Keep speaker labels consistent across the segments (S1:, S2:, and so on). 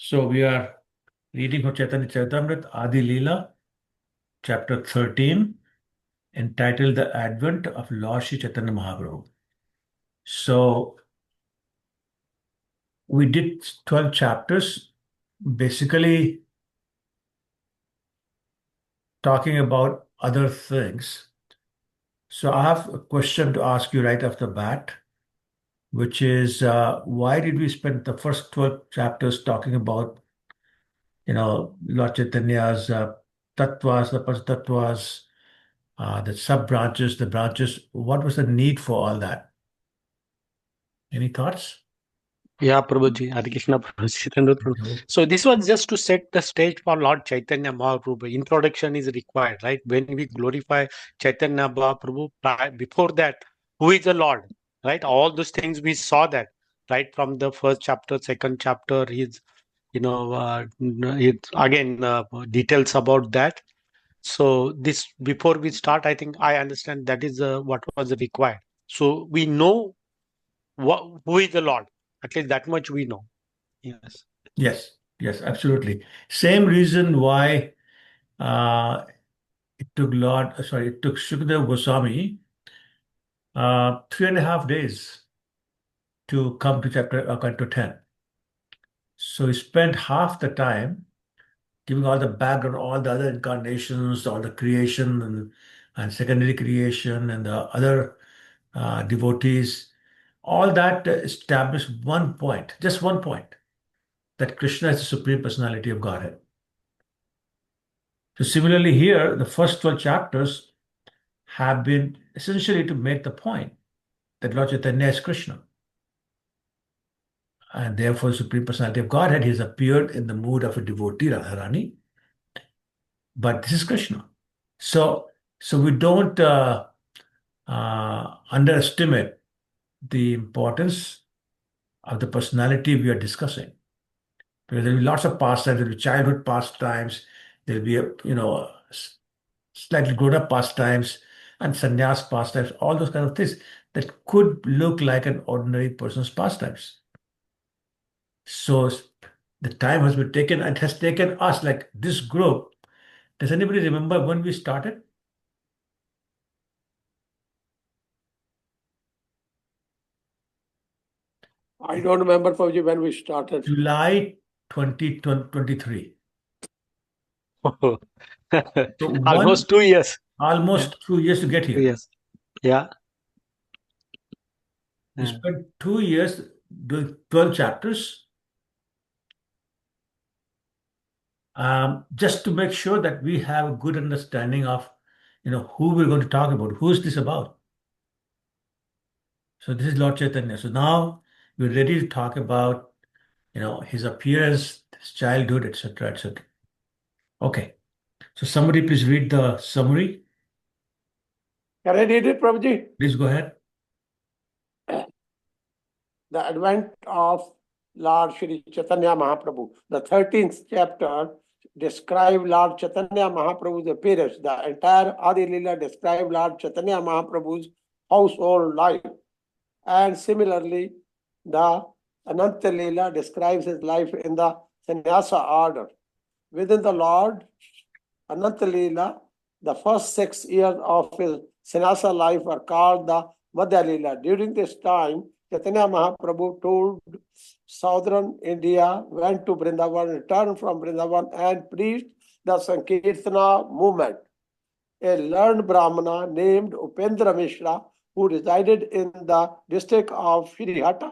S1: So we are reading from Chaitanya Charitamrita, Adi Lila, chapter 13, entitled The Advent of Lord Shri Chaitanya Mahaprabhu. So we did 12 chapters, basically talking about other things. So I have a question to ask you right off the bat, which is why did we spend the first 12 chapters talking about, Lord Chaitanya's tattvas, the panchatattvas, the sub-branches, the branches? What was the need for all that? Any thoughts?
S2: Yeah, Prabhuji, Hare Krishna, Prabhuji. Chandra.
S1: No.
S2: So this was just to set the stage for Lord Chaitanya Mahaprabhu. Introduction is required, right? When we glorify Chaitanya Mahaprabhu, before that, who is the Lord, right? All those things we saw that, right? From the first chapter, second chapter, his, it again details about that. So this before we start, I think I understand that is what was required. So we know who is the Lord. At least that much we know. Yes.
S1: Yes, absolutely. Same reason why uh, it took Shukadeva Goswami 3.5 days to come to canto 10. So he spent half the time giving all the background, all the other incarnations, all the creation and secondary creation and the other devotees. All that established one point, just one point, that Krishna is the Supreme Personality of Godhead. So similarly here, the first 12 chapters have been essentially to make the point that Lord Chaitanya is Krishna. And therefore, the Supreme Personality of Godhead, he has appeared in the mood of a devotee, Radharani, but this is Krishna. So we don't underestimate the importance of the personality we are discussing. Because there will be lots of pastimes, there will be childhood pastimes, there will be, slightly grown up pastimes and sannyas pastimes, all those kind of things that could look like an ordinary person's pastimes. So the time has been taken, and it has taken us, like this group. Does anybody remember when we started?
S3: I don't remember, Prabhuji, when we started.
S1: July 2023. So
S2: Almost 2 years.
S1: almost 2 years to get here.
S2: Yes. Yeah.
S1: We spent 2 years doing 12 chapters, just to make sure that we have a good understanding of, who we're going to talk about. Who is this about? So this is Lord Chaitanya. So now we're ready to talk about, his appearance, his childhood, etc., etc. Okay. So somebody please read the summary.
S3: Can I read it, Prabhuji?
S1: Please go ahead.
S3: The advent of Lord Shri Chaitanya Mahaprabhu. The 13th chapter describes Lord Chaitanya Mahaprabhu's appearance. The entire Adi Lila describes Lord Chaitanya Mahaprabhu's household life. And similarly, the Ananta Lila describes his life in the sannyasa order. Within the Lord Ananta Lila, the first 6 years of his sannyasa life are called the Madhya Lila. During this time, Chaitanya Mahaprabhu toured southern India, went to Vrindavan, returned from Vrindavan, and preached the Sankirtana movement. A learned Brahmana named Upendra Mishra, who resided in the district of Srihata,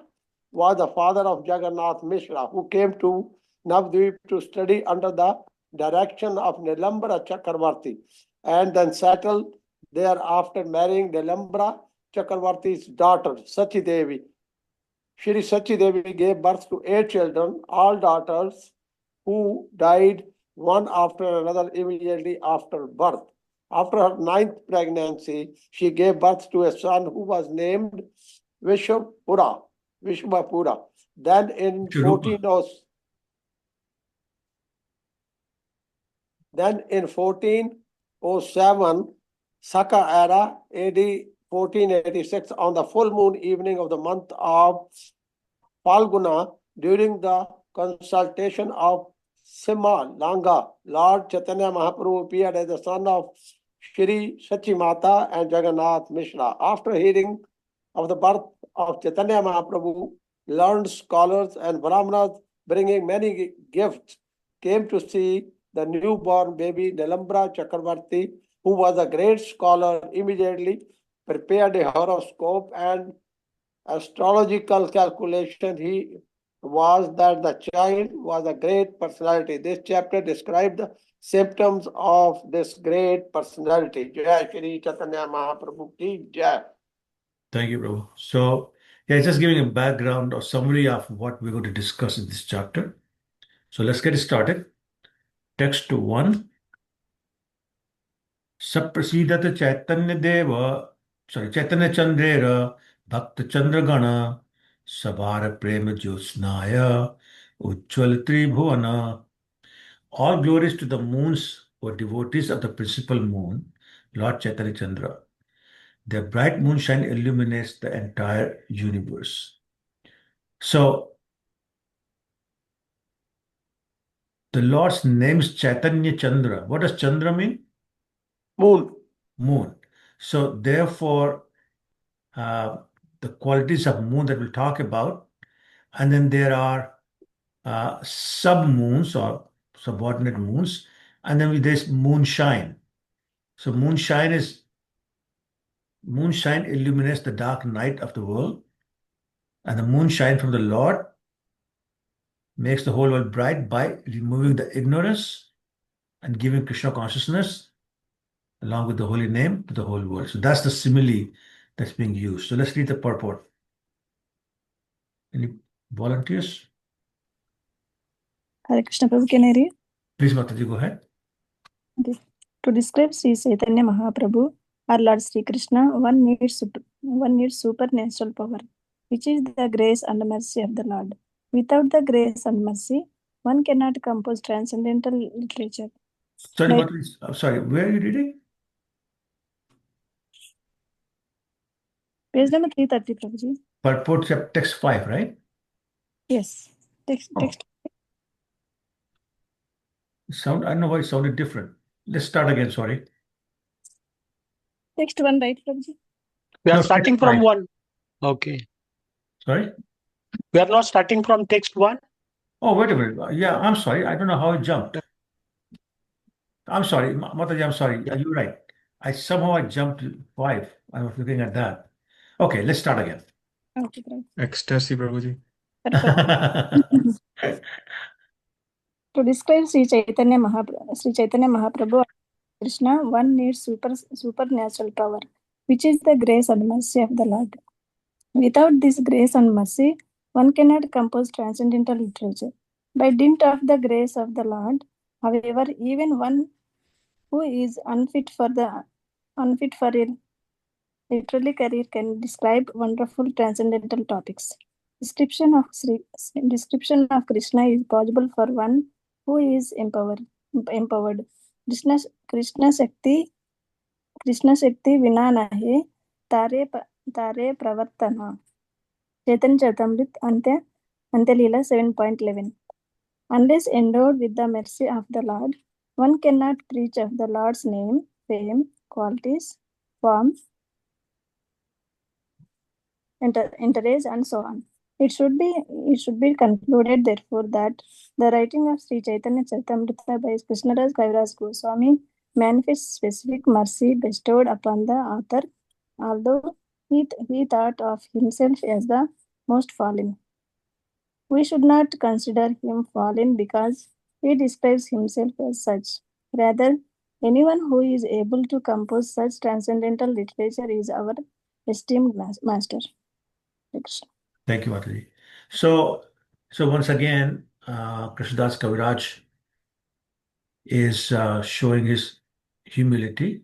S3: was the father of Jagannath Mishra, who came to Navadvip to study under the direction of Nilambara Chakravarti, and then settled there after marrying Nilambara Chakravarti's daughter, Sachi Devi. Shri Sachi Devi gave birth to 8 children, all daughters, who died one after another immediately after birth. After her 9th pregnancy, she gave birth to a son who was named Vishwapura. Then in
S1: Chirupa.
S3: 1407, Saka era, AD 1486, on the full moon evening of the month of Falguna, during the consultation of Sima Langa, Lord Chaitanya Mahaprabhu appeared as the son of Shri Sachimata and Jagannath Mishra. After hearing of the birth of Chaitanya Mahaprabhu, learned scholars and Brahmanas bringing many gifts came to see the newborn baby Nilambra Chakravarti, who was a great scholar, immediately prepared a horoscope and astrological calculation. He was that the child was a great personality. This chapter describes the symptoms of this great personality. Jai Shri Chaitanya Mahaprabhu ki Jai.
S1: Thank you, Prabhu. So, yeah, it's just giving a background or summary of what we're going to discuss in this chapter. So let's get started. Text 1. Saprasidata Chaitanya Deva, Chaitanya Chandrera, Bhakta Chandragana, Sabhara Prema Jyotsnaya, Ujjwal Tribhuvana. All glories to the moons or devotees of the principal moon, Lord Chaitanya Chandra. Their bright moonshine illuminates the entire universe. So, the Lord's name is Chaitanya Chandra. What does Chandra mean?
S3: Moon.
S1: Moon. So, therefore, uh, the qualities of moon that we'll talk about, and then there are sub moons or subordinate moons, and then there's moonshine. So, moonshine illuminates the dark night of the world, and the moonshine from the Lord makes the whole world bright by removing the ignorance and giving Krishna consciousness along with the holy name to the whole world. So that's the simile that's being used. So let's read the purport. Any volunteers?
S4: Hare Krishna Prabhu, can I read?
S1: Please, Mataji, go ahead.
S4: Okay. To describe Sri Chaitanya Mahaprabhu, or Lord Sri Krishna, one needs supernatural power, which is the grace and mercy of the Lord. Without the grace and mercy, one cannot compose transcendental literature.
S1: Sorry,
S4: Like,
S1: Mataji, I'm sorry, where are you reading?
S4: page number 330, Prabhuji.
S1: Purport text 5, right?
S4: Yes. Text.
S1: I don't know why it sounded different. Let's start again, sorry.
S4: Text 1, right, Prabhuji?
S2: We are
S1: No,
S2: starting
S1: text
S2: from
S1: 5.
S2: one. Okay.
S1: Sorry?
S2: We are not starting from text one.
S1: Oh, wait a minute. Yeah, I'm sorry. I don't know how it jumped. I'm sorry, Mataji, I'm sorry. Yeah, you're right. I jumped to 5. I was looking at that. Okay, let's start again.
S4: Okay, Prabhuji.
S5: Ecstasy, Prabhuji.
S4: To describe Sri Chaitanya Mahaprabhu, Krishna, one needs supernatural power, which is the grace and mercy of the Lord. Without this grace and mercy, one cannot compose transcendental literature. By dint of the grace of the Lord, however, even one who is unfit for a literary career can describe wonderful transcendental topics. Description of Krishna is possible for one who is empowered. Krishna Krishna Shakti विना नहे तारे प्रवर्तना. Chaitanya Charitamrita Ante Lila 7.11. Unless endowed with the mercy of the Lord, one cannot preach of the Lord's name, fame, qualities, form, entourage, and so on. It should be concluded, therefore, that the writing of Sri Chaitanya Charitamrita by Krishnadas Kaviraj Goswami manifests specific mercy bestowed upon the author, although he thought of himself as the most fallen. We should not consider him fallen because he describes himself as such. Rather, anyone who is able to compose such transcendental literature is our esteemed master.
S1: Thank you, Mataji. So once again, Krishnadas Kaviraj is showing his humility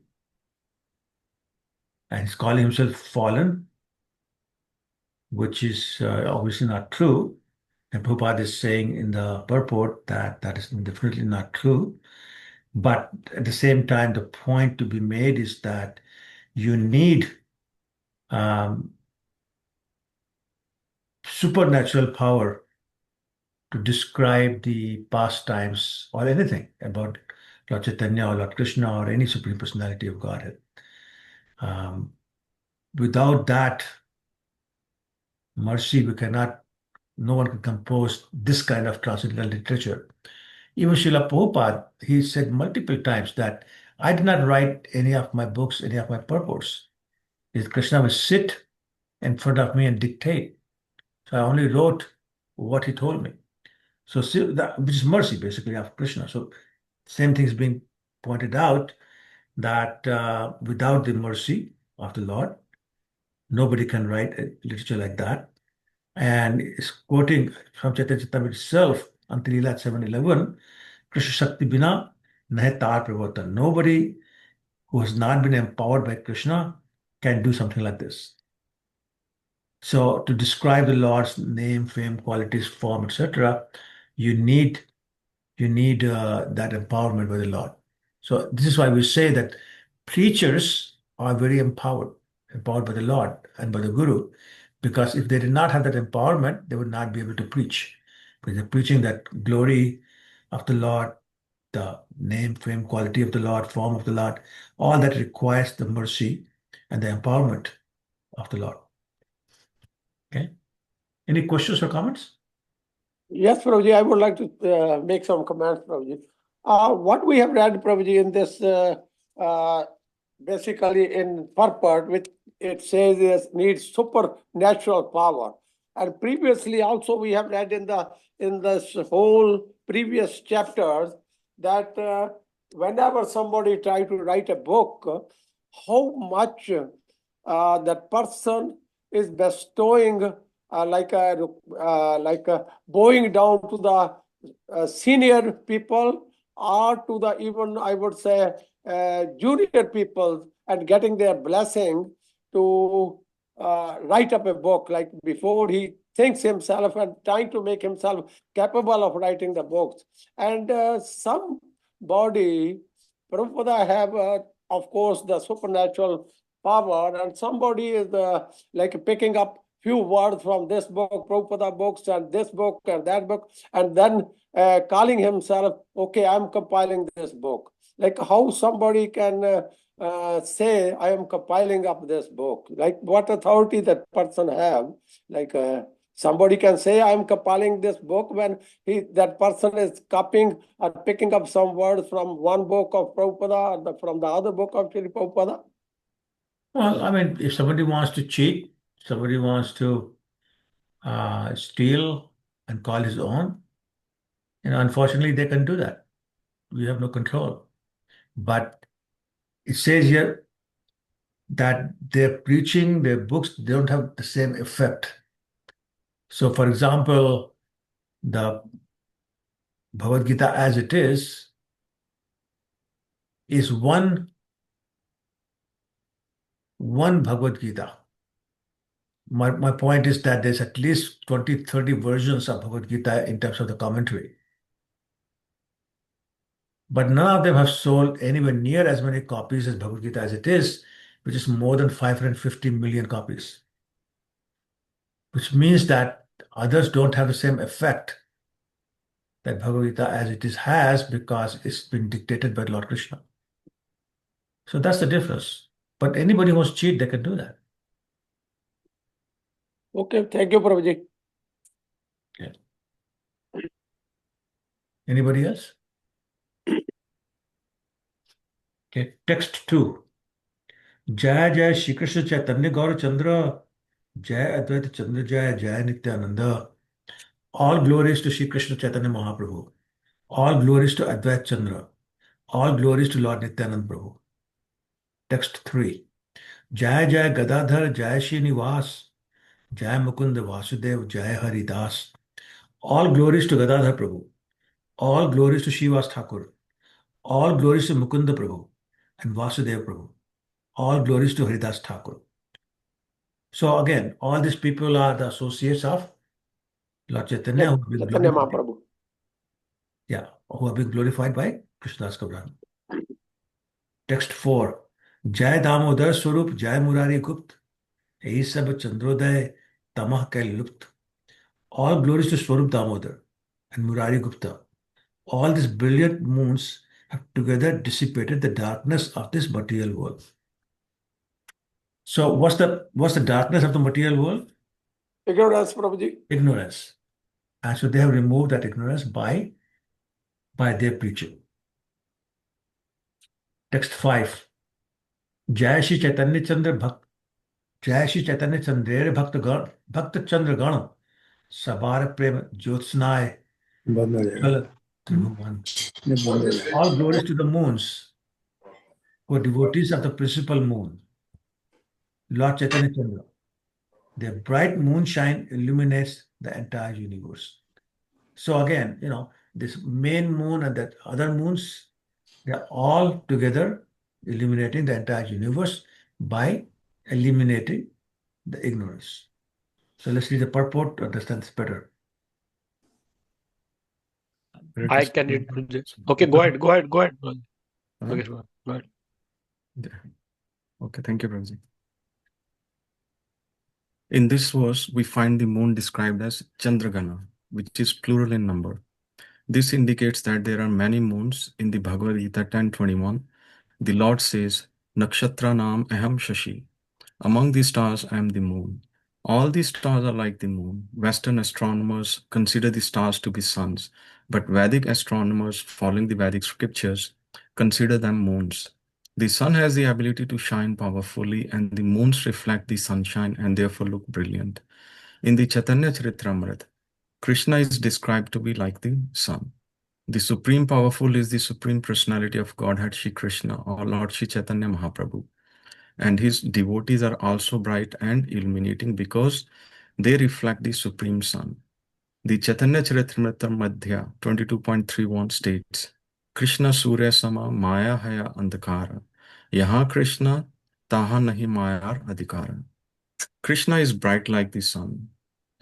S1: and he's calling himself fallen, which is obviously not true. And Prabhupada is saying in the purport that that is definitely not true. But at the same time, the point to be made is that you need supernatural power to describe the pastimes or anything about Lord Chaitanya or Lord Krishna or any Supreme Personality of Godhead. Um, Without that mercy, no one can compose this kind of transcendental literature. Even Srila Prabhupada, he said multiple times that I did not write any of my books, any of my purports. Krishna will sit in front of me and dictate. So I only wrote what he told me. So which is mercy basically of Krishna. So same thing is being pointed out that without the mercy of the Lord, nobody can write a literature like that. And is quoting from Chaitanya Charitamrita itself, until Lila 7:11, Krishna Shakti Bina Nahe Tar Pravartan. Nobody who has not been empowered by Krishna can do something like this. So to describe the Lord's name, fame, qualities, form, etc., you need that empowerment by the Lord. So this is why we say that preachers are very empowered by the Lord and by the Guru, because if they did not have that empowerment, they would not be able to preach. Because they're preaching that glory of the Lord, the name, fame, quality of the Lord, form of the Lord, all that requires the mercy and the empowerment of the Lord. Okay. Any questions or comments?
S3: Yes, Prabhuji, I would like to make some comments, Prabhuji. What we have read, Prabhuji, in this basically in purport, which it says is needs supernatural power. And previously also we have read in this whole previous chapters that whenever somebody try to write a book, how much that person is bestowing like bowing down to the senior people or to the even I would say junior people and getting their blessing to write up a book, like before he thinks himself and trying to make himself capable of writing the books. And somebody, Prabhupada have, of course, the supernatural power, and somebody is like picking up few words from this book, Prabhupada books, and this book and that book, and then calling himself, okay, I'm compiling this book. Like how somebody can say, I am compiling up this book. Like what authority that person have? Like somebody can say, I am compiling this book when that person is copying or picking up some words from one book of Prabhupada or from the other book of Srila Prabhupada.
S1: Well, I mean, if somebody wants to cheat, somebody wants to steal and call his own, unfortunately, they can do that. We have no control. But it says here that their preaching, their books, they don't have the same effect. So, for example, the Bhagavad Gita as it is one Bhagavad Gita. My point is that there's at least 20, 30 versions of Bhagavad Gita in terms of the commentary. But none of them have sold anywhere near as many copies as Bhagavad Gita as it is, which is more than 550 million copies. Which means that others don't have the same effect that Bhagavad Gita as it is has, because it's been dictated by Lord Krishna. So that's the difference. But anybody who wants to cheat, they can do that.
S3: Okay, thank you, Prabhuji.
S1: Yeah. Anybody else? Okay, text 2. Jai Jai Shri Krishna Chaitanya Gaura Chandra, Jai Advaita Chandra Jai, Jai Nityananda. All glories to Shri Krishna Chaitanya Mahaprabhu. All glories to Advaita Chandra. All glories to Lord Nityananda Prabhu. Text 3. Jai Jai Gadadhar, Jai Srinivas, Jai Mukunda Vasudev, Jai Hari Das. All glories to Gadadhar Prabhu. All glories to Shivas Thakur. All glories to Mukunda Prabhu and Vasudev Prabhu. All glories to Haridas Thakur. So again, all these people are the associates of Lord Chaitanya, who have been
S3: Chaitanya
S1: glorified.
S3: Mahaprabhu.
S1: Yeah, who have been glorified by Krishnadas Kaviraj. Text 4. Jai Damodar Swarup, Jai Murari Gupt, Ei Sab Chandrodaya, Tamah Kai Lupt. All glories to Swarup Damodar. and Murari Gupta. All these brilliant moons have together dissipated the darkness of this material world. So what's the darkness of the material world?
S3: Ignorance, Prabhuji.
S1: Ignorance. And so they have removed that ignorance by their preaching. Text 5. Jai Shri Chaitanya Chandra Bhakt Jai Shri Chaitanya Chandra Bhakt Chandra Gana Sabar Prem Jyotsnai Kal Tribhuvan. All glories to the moons who are devotees of the principal moon, Lord Chaitanya Chandra. Their bright moonshine illuminates the entire universe. So again, this main moon and that other moons, they're all together illuminating the entire universe by eliminating the ignorance. So let's read the purport to understand this better.
S2: I can read. Okay, go ahead. Brother. Okay, go ahead.
S5: Okay, thank you, Prabhuji. In this verse, we find the moon described as Chandragana, which is plural in number. This indicates that there are many moons. In the Bhagavad Gita 10:21, the Lord says, Nakshatra Nam Aham Shashi. Among the stars, I am the moon. All the stars are like the moon. Western astronomers consider the stars to be suns, but Vedic astronomers, following the Vedic scriptures, consider them moons. The sun has the ability to shine powerfully, and the moons reflect the sunshine and therefore look brilliant. In the Chaitanya Charitamrita, Krishna is described to be like the sun. The Supreme Powerful is the Supreme Personality of Godhead Shri Krishna, or Lord Shri Chaitanya Mahaprabhu. And his devotees are also bright and illuminating because they reflect the Supreme Sun. The Chaitanya Charitamrita Madhya 22.31 states, Krishna Surya Sama Maya Haya Andhakara. Yaha Krishna Taha Nahi Mayar Adhikara. Krishna is bright like the sun.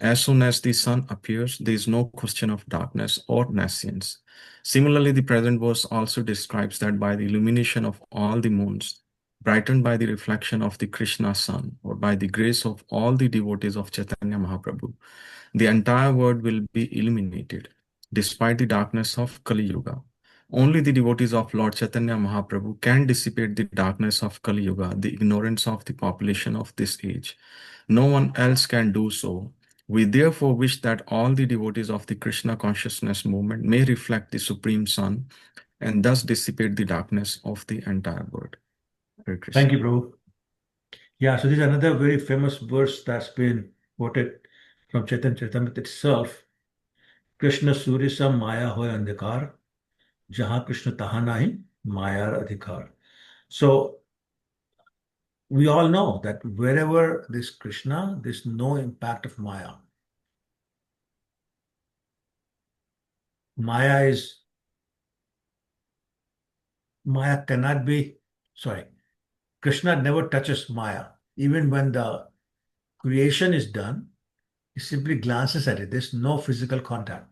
S5: As soon as the sun appears, there is no question of darkness or nescience. Similarly, the present verse also describes that by the illumination of all the moons, brightened by the reflection of the Krishna sun, or by the grace of all the devotees of Chaitanya Mahaprabhu, the entire world will be illuminated, despite the darkness of Kali Yuga. Only the devotees of Lord Chaitanya Mahaprabhu can dissipate the darkness of Kali Yuga, the ignorance of the population of this age. No one else can do so. We therefore wish that all the devotees of the Krishna consciousness movement may reflect the Supreme Sun and thus dissipate the darkness of the entire world. Hare Krishna.
S1: Thank you, Prabhu. Yeah, so this is another very famous verse that's been quoted from Chaitanya Charitamrita itself. Krishna Surisam Maya Hoy Andhikar, Jaha Krishna Taha Nahi Mayar Adhikar. So we all know that wherever there's Krishna, there's no impact of Maya. Maya cannot be, Krishna never touches Maya. Even when the creation is done, he simply glances at it. There's no physical contact.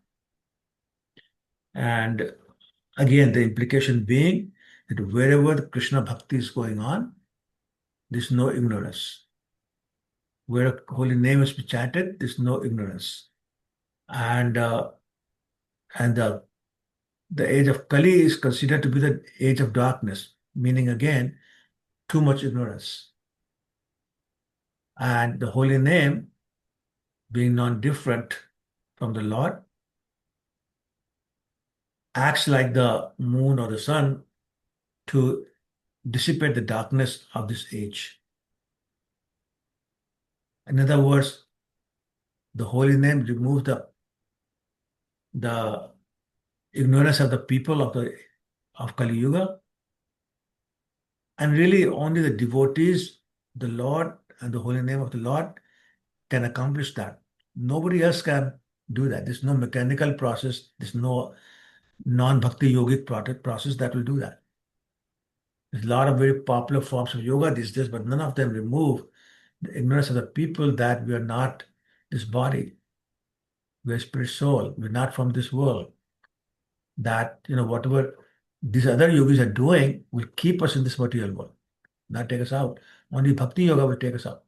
S1: And again, the implication being that wherever the Krishna bhakti is going on, there's no ignorance. Where a holy name is chanted, there's no ignorance. And the age of Kali is considered to be the age of darkness, meaning again, too much ignorance. And the holy name, being non-different from the Lord, acts like the moon or the sun to dissipate the darkness of this age. In other words, the holy name removes the ignorance of the people of Kali Yuga, and really only the devotees, the Lord and the holy name of the Lord can accomplish that. Nobody else can do that. There's no mechanical process, there's no non-bhakti yogic process that will do that. There's a lot of very popular forms of yoga these days, but none of them remove the ignorance of the people that we are not this body. We're spirit soul. We're not from this world. That, whatever these other yogis are doing will keep us in this material world, not take us out. Only bhakti yoga will take us out.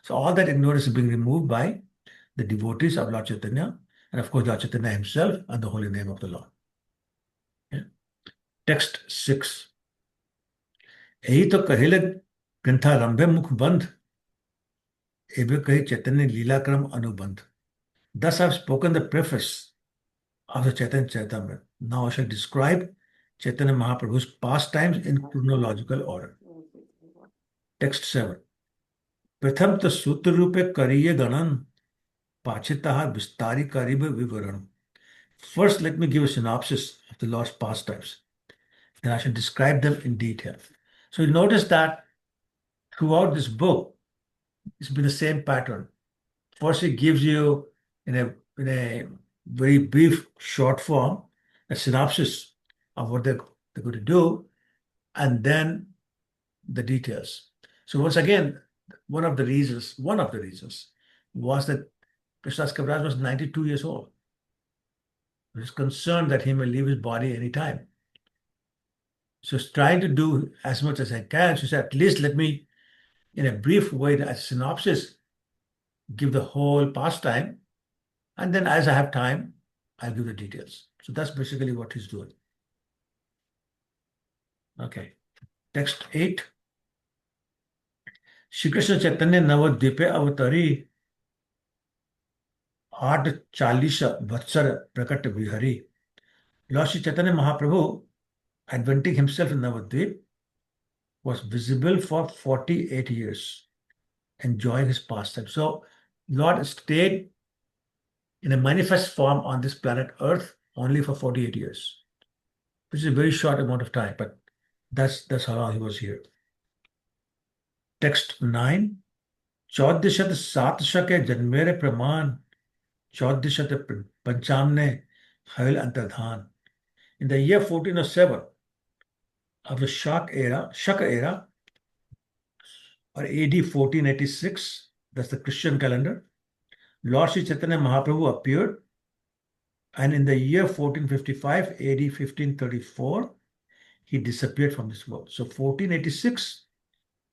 S1: So all that ignorance is being removed by the devotees of Lord Chaitanya, and of course Lord Chaitanya himself and the holy name of the Lord. Yeah. Text 6. यही तो कहिले ग्रंथारंभे मुख बंध एवं कही चैतन्य लीला क्रम अनुबंध. Thus I've spoken the preface of the Chaitanya Charitamrita. Now I shall describe Chaitanya Mahaprabhu's pastimes in chronological order. Text 7. प्रथम तो सूत्र रूपे करिए गणन पाचितः विस्तारी करीब विवरण. First, let me give a synopsis of the Lord's pastimes. Then I shall describe them in detail. So you notice that throughout this book, it's been the same pattern. First, it gives you in a very brief, short form, a synopsis of what they're going to do, and then the details. So once again, one of the reasons was that Krishnadas Kaviraj was 92 years old. He was concerned that he may leave his body anytime. So he's trying to do as much as I can. So he said, at least let me, in a brief way, as a synopsis, give the whole pastime. And then as I have time, I'll give the details. So that's basically what he's doing. Okay. Text 8. Shri Krishna Chaitanya Navadvipe Avatari 840 Vatsar Prakat Vihari. Lord Shri Chaitanya Mahaprabhu, adventing himself in Navadvip, was visible for 48 years, enjoying his pastime. So Lord stayed in a manifest form on this planet Earth only for 48 years, which is a very short amount of time, but that's how long he was here. Text 9. चौदशत सातशके जन्मेरे प्रमाण चौदशत पंचामने खैल अंतर्धान. In the year 1407 of the Shak era, or AD 1486, that's the Christian calendar, Lord Sri Chaitanya Mahaprabhu appeared, and in the year 1455, AD 1534, he disappeared from this world. So 1486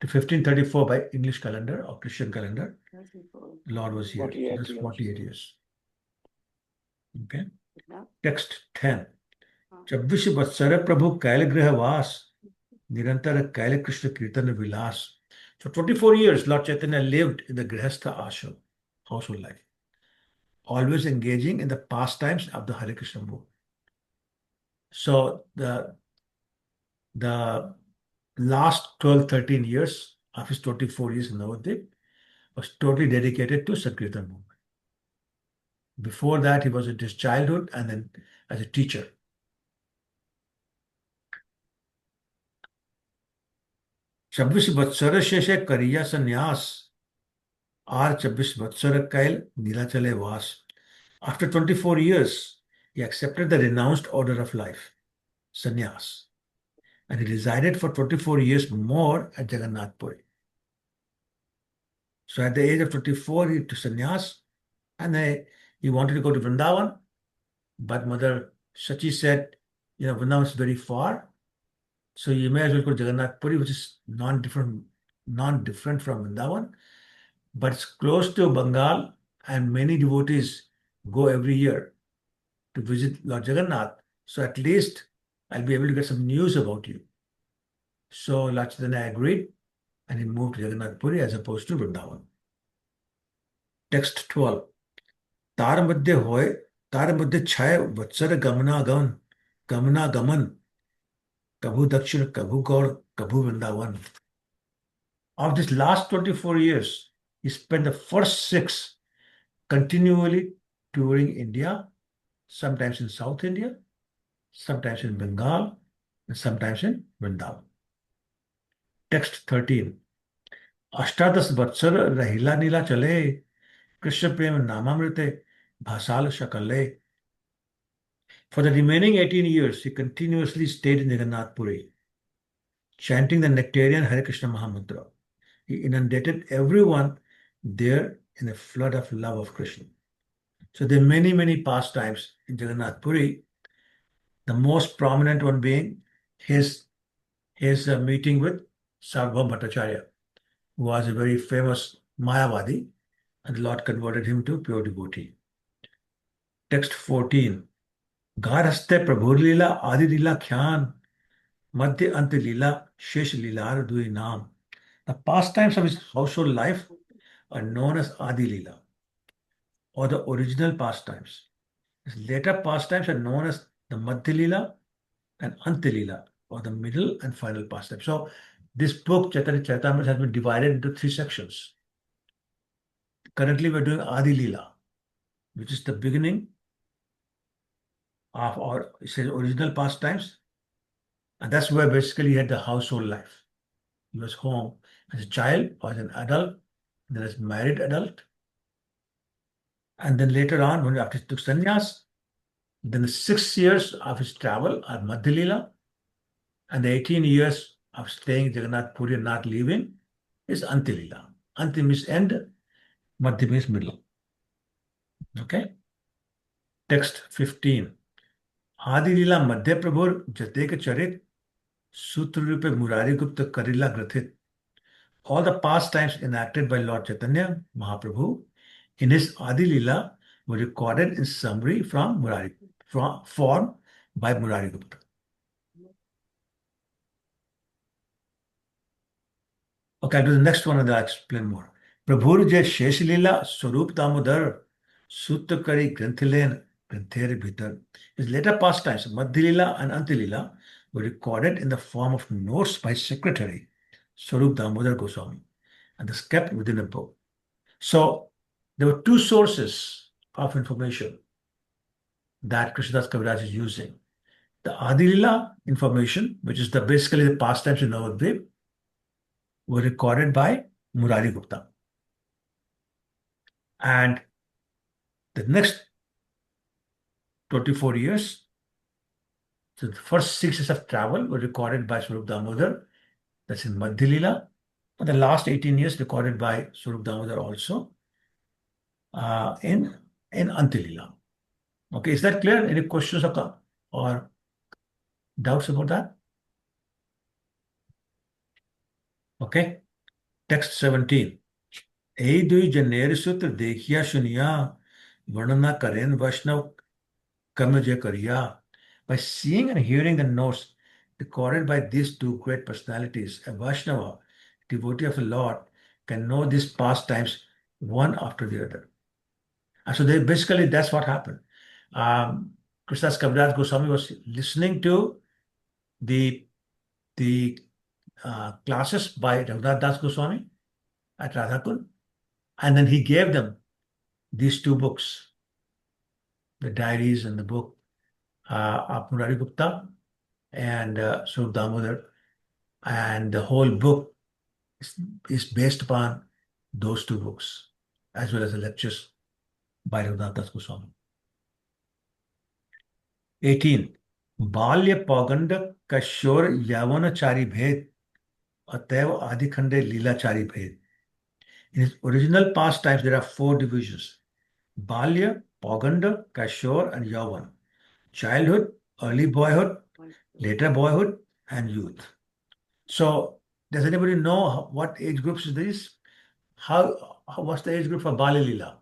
S1: to 1534 by English calendar or Christian calendar, Lord was here. So that's 48 years. Okay. Text 10. 26 वत्सर प्रभु कैल गृहवास निरंतर कैल कृष्ण कीर्तन विलास. For 24 years, Lord Chaitanya lived in the Grihastha ashram, household life, always engaging in the pastimes of the Hare Krishna movement. So the last 12-13 years of his 24 years in Navadvip was totally dedicated to Sankirtan movement. Before that, he was in his childhood and then as a teacher. छब्बीस वत्सर शेषे करिया संन्यास are 26 वत्सर कैल नीलाचले वास. After 24 years, he accepted the renounced order of life, sannyas, and he resided for 24 years more at Jagannath Puri. So at the age of 24, he took sannyas, and he wanted to go to Vrindavan, but Mother Sachi said, Vrindavan is very far, so you may as well go to Jagannath Puri, which is non-different from Vrindavan, but it's close to Bengal, and many devotees go every year to visit Lord Jagannath. So at least I'll be able to get some news about you. So Lord Chaitanya agreed, and he moved to Jagannath Puri as opposed to Vrindavan. Text 12. तार मध्य छय वत्सर गमनागमन कभू दक्षिण कभू गौड़ कभू Vrindavan. Of this last 24 years, he spent the first 6 continually touring India, sometimes in South India, sometimes in Bengal, and sometimes in Vrindavan. Text 13. अष्टादश वत्सर रहिला नीला चले कृष्ण प्रेम नामामृते भासाल शकले. For the remaining 18 years, he continuously stayed in Jagannath Puri, chanting the nectarian Hare Krishna Mahamantra. He inundated everyone there in a flood of love of Krishna. So there are many, many pastimes in Jagannath Puri. The most prominent one being his meeting with Sarvabhauma Bhattacharya, who was a very famous Mayavadi, and the Lord converted him to pure devotee. Text 14. Garhaste Prabhu Lila Adi Lila Khyan Madhya Anta Lila Shesh Lilar Dui Naam. The pastimes of his household life are known as Adi Lila or the original pastimes. His later pastimes are known as the Madhya Lila and Anta Lila or the middle and final pastime. So this book, Chaitanya Charitamrita, has been divided into 3 sections. Currently, we're doing Adi Lila, which is the beginning of our original pastimes. And that's where basically he had the household life. He was home as a child, or as an adult, then as married adult. And then later on, when after he took sannyas, then the 6 years of his travel are Madhya Lila, and the 18 years of staying in Jagannath Puri and not leaving is Anta Lila. Anta means end, Madhya means middle. Okay? Text 15. Adi Lila Madhya Prabhur Jatek Charit Sutra Rupe Murari Gupta Karila Grathit. All the pastimes enacted by Lord Chaitanya Mahaprabhu in his Adi Lila were recorded in summary from form by Murari Gupta. Okay, I'll do the next one and then I'll explain more. Prabhur Jai Shesh Lila Swarup Damodar Sutta Kari Granthilena Grantheri Bhitar. His later pastimes, Madhya Lila and Anta Lila, were recorded in the form of notes by secretary Swarup Damodar Goswami and is kept within a book. So there were 2 sources of information that Krishnadas Kaviraj is using. The Adi Lila information, which is basically the pastimes in Navadvip, were recorded by Murari Gupta. And the next 24 years, so the first 6 years of travel were recorded by Swarup Damodar, that's in Madhya Lila, and the last 18 years recorded by Swarup Damodar also in Anta Lila. Okay, is that clear? Any questions or doubts about that? Okay, text 17. Ei dui janer sutra dekhiya shuniya varnana karen Vaishnav karma je kariya. By seeing and hearing the notes recorded by these 2 great personalities, a Vaishnava, devotee of the Lord, can know these pastimes one after the other. And so basically that's what happened. Krishnadas Kaviraj Goswami was listening to the classes by Raghunath Das Goswami at Radhakund, and then he gave them these 2 books, the diaries and the book of Murari Gupta and Swarup Damodar, and the whole book is based upon those 2 books, as well as the lectures by Raghunath Das Goswami. 18. Balya Paganda Kashor Yavanachari Bhed Ataiva Adikhande Leelachari Bhed. In his original pastimes, there are 4 divisions: Balya, Paganda, Kashor, and Yavan. Childhood, early boyhood, later boyhood, and youth. So, does anybody know what age groups is this? What's the age group for Balya Leela?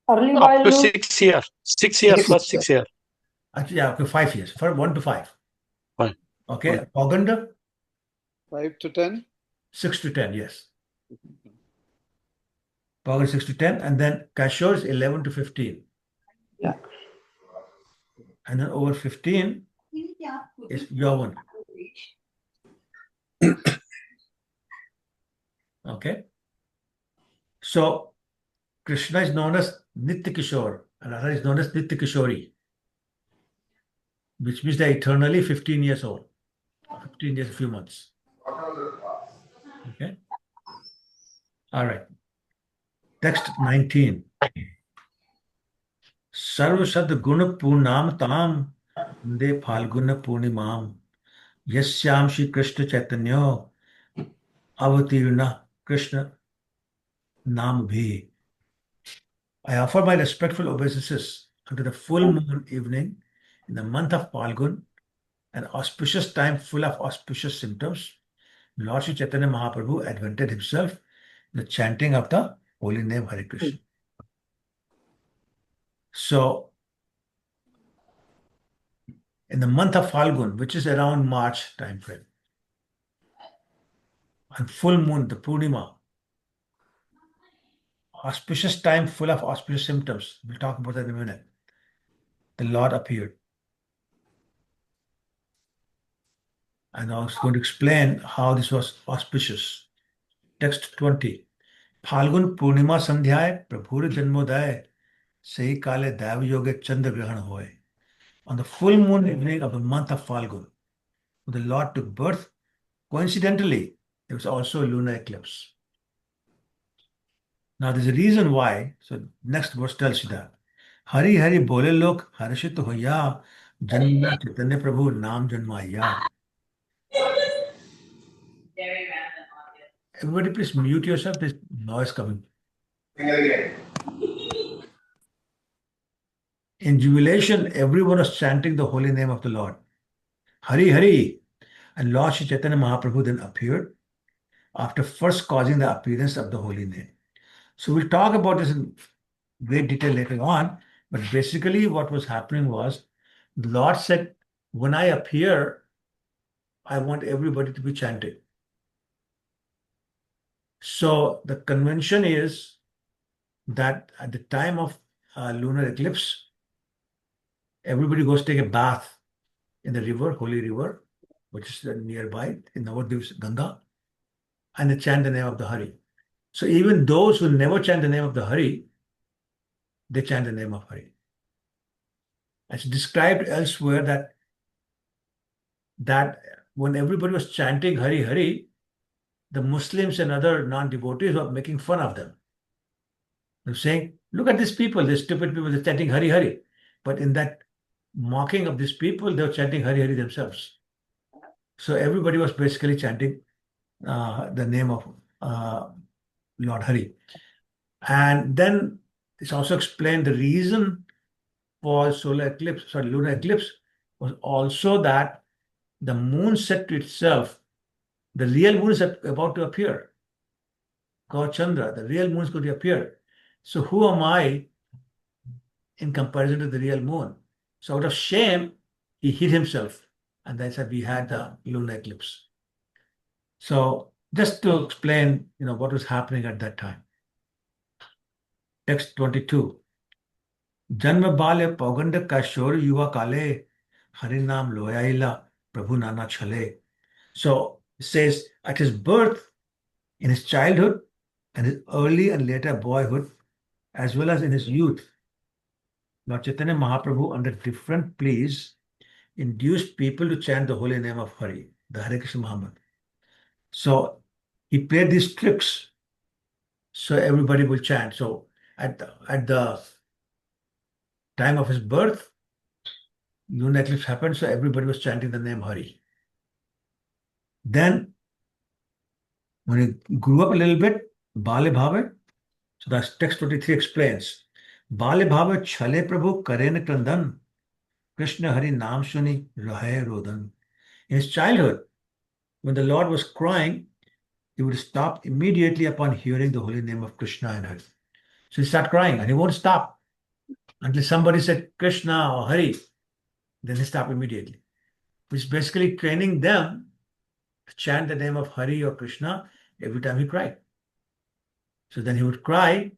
S6: Early
S2: Up to
S6: boyhood,
S2: 6 years. 6 years, first 6 years.
S1: Actually, yeah, okay, 5 years, from 1 to 5.
S2: Fine.
S1: Okay, Paganda,
S7: 5 to 10.
S1: 6 to 10, yes. Paganda 6 to 10, and then Kashor is 11 to 15.
S6: yeah.
S1: And then over 15 is Yavan. Okay. So Krishna is known as Nitya Kishore, and Radha is known as Nitya Kishori, which means they're eternally 15 years old. 15 years, a few months. Okay. All right. Text 19. Sarva Sad Guna Purnam Tam De Phalguna Purnimam Yasyam Shri Krishna Chaitanya Avatirna Krishna Nam Bhi. I offer my respectful obeisances unto the full moon evening in the month of Phalgun, an auspicious time full of auspicious symptoms. Lord Sri Chaitanya Mahaprabhu advented himself in the chanting of the holy name Hare Krishna. So in the month of Falgun, which is around March time frame, on full moon, the Purnima, auspicious time full of auspicious symptoms. We'll talk about that in a minute. The Lord appeared. And I was going to explain how this was auspicious. Text 20. Falgun Purnima Sandhyaye Prabhur Janmodaya Sei Kale Dav Yoge Chandra Grahan Hoy. On the full moon evening of the month of Falgun, the Lord took birth. Coincidentally, there was also a lunar eclipse. Now there's a reason why. So next verse tells you that. Hari Hari Bole Lok Harshit Hoya Janma Chaitanya Prabhu Naam Janmaya. Everybody please mute yourself. There's noise coming. In jubilation, everyone was chanting the holy name of the Lord. Hari Hari. And Lord Shri Chaitanya Mahaprabhu then appeared after first causing the appearance of the holy name. So we'll talk about this in great detail later on. But basically what was happening was the Lord said, when I appear, I want everybody to be chanting. So the convention is that at the time of lunar eclipse, everybody goes take a bath in the river, holy river, which is nearby in Navadvip Ganga, and they chant the name of the Hari. So even those who never chant the name of the Hari, they chant the name of Hari. It's described elsewhere that when everybody was chanting Hari Hari, the Muslims and other non-devotees were making fun of them. They're saying, look at these people, these stupid people, they're chanting Hari Hari. But in that mocking of these people, they were chanting Hari Hari themselves. So everybody was basically chanting the name of Lord Hari. And then it's also explained the reason for lunar eclipse was also that the moon said to itself, the real moon is about to appear. Gaur Chandra, the real moon is going to appear. So who am I in comparison to the real moon? So out of shame, he hid himself. And that's why we had the lunar eclipse. So just to explain, what was happening at that time. Text 22. Janma bale pauganda kashor yuva kale harinam loyaila prabhu nana chale. So it says at his birth, in his childhood, and his early and later boyhood, as well as in his youth, Lord Chaitanya Mahaprabhu, under different pleas, induced people to chant the holy name of Hari, the Hare Krishna Muhammad. So he played these tricks so everybody will chant. So at the time of his birth, lunar eclipse happened, so everybody was chanting the name Hari. Then, when he grew up a little bit, Bale Bhave, so that's text 23 explains, Bale Bhave Chale Prabhu Karen Krandan, Krishna Hari Naam Suni Rahe Rodan. In his childhood, when the Lord was crying, he would stop immediately upon hearing the holy name of Krishna and Hari. So he started crying and he won't stop until somebody said Krishna or Hari. Then he stopped immediately, which is basically training them to chant the name of Hari or Krishna every time he cried. So then he would cry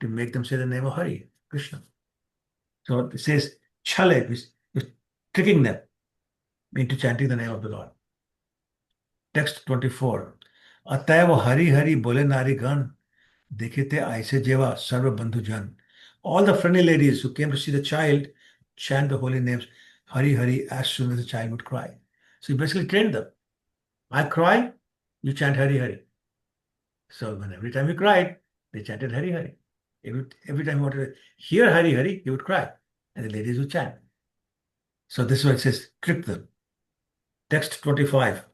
S1: to make them say the name of Hari, Krishna. So it says Chale, is tricking them into chanting the name of the Lord. Text 24. Ataiva Hari Hari Bole Nari Gan Dekhite Aise Jeva Sarva Bandhu Jan. All the friendly ladies who came to see the child chant the holy names Hari Hari as soon as the child would cry. So he basically trained them. I cry, you chant Hari Hari. So when every time he cried, they chanted Hari Hari. Every time he wanted to hear Hari Hari, he would cry. And the ladies would chant. So this is what it says, trick them. Text 25.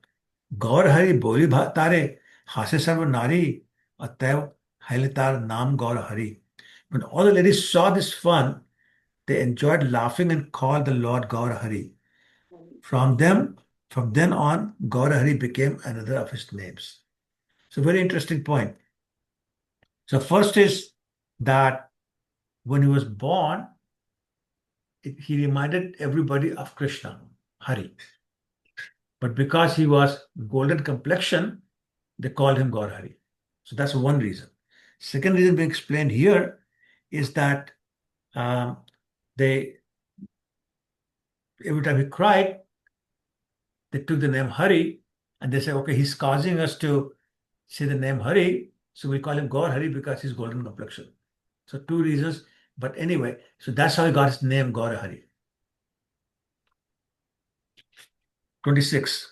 S1: Gaur Hari Boli Tare Hase Sarva Nari Ataiv Hailitar Nam Gaur Hari. When all the ladies saw this fun, they enjoyed laughing and called the Lord Gaur Hari. From then on, Gaur Hari became another of his names. So very interesting point. So first is that when he was born, he reminded everybody of Krishna, Hari. But because he was golden complexion, they called him Gaur Hari. So that's one reason. Second reason being explained here is that um, they every time he cried, they took the name Hari and they said, okay, he's causing us to say the name Hari, so we call him Gaur Hari because he's golden complexion. So two reasons. But anyway, so that's how he got his name Gaur Hari. 26.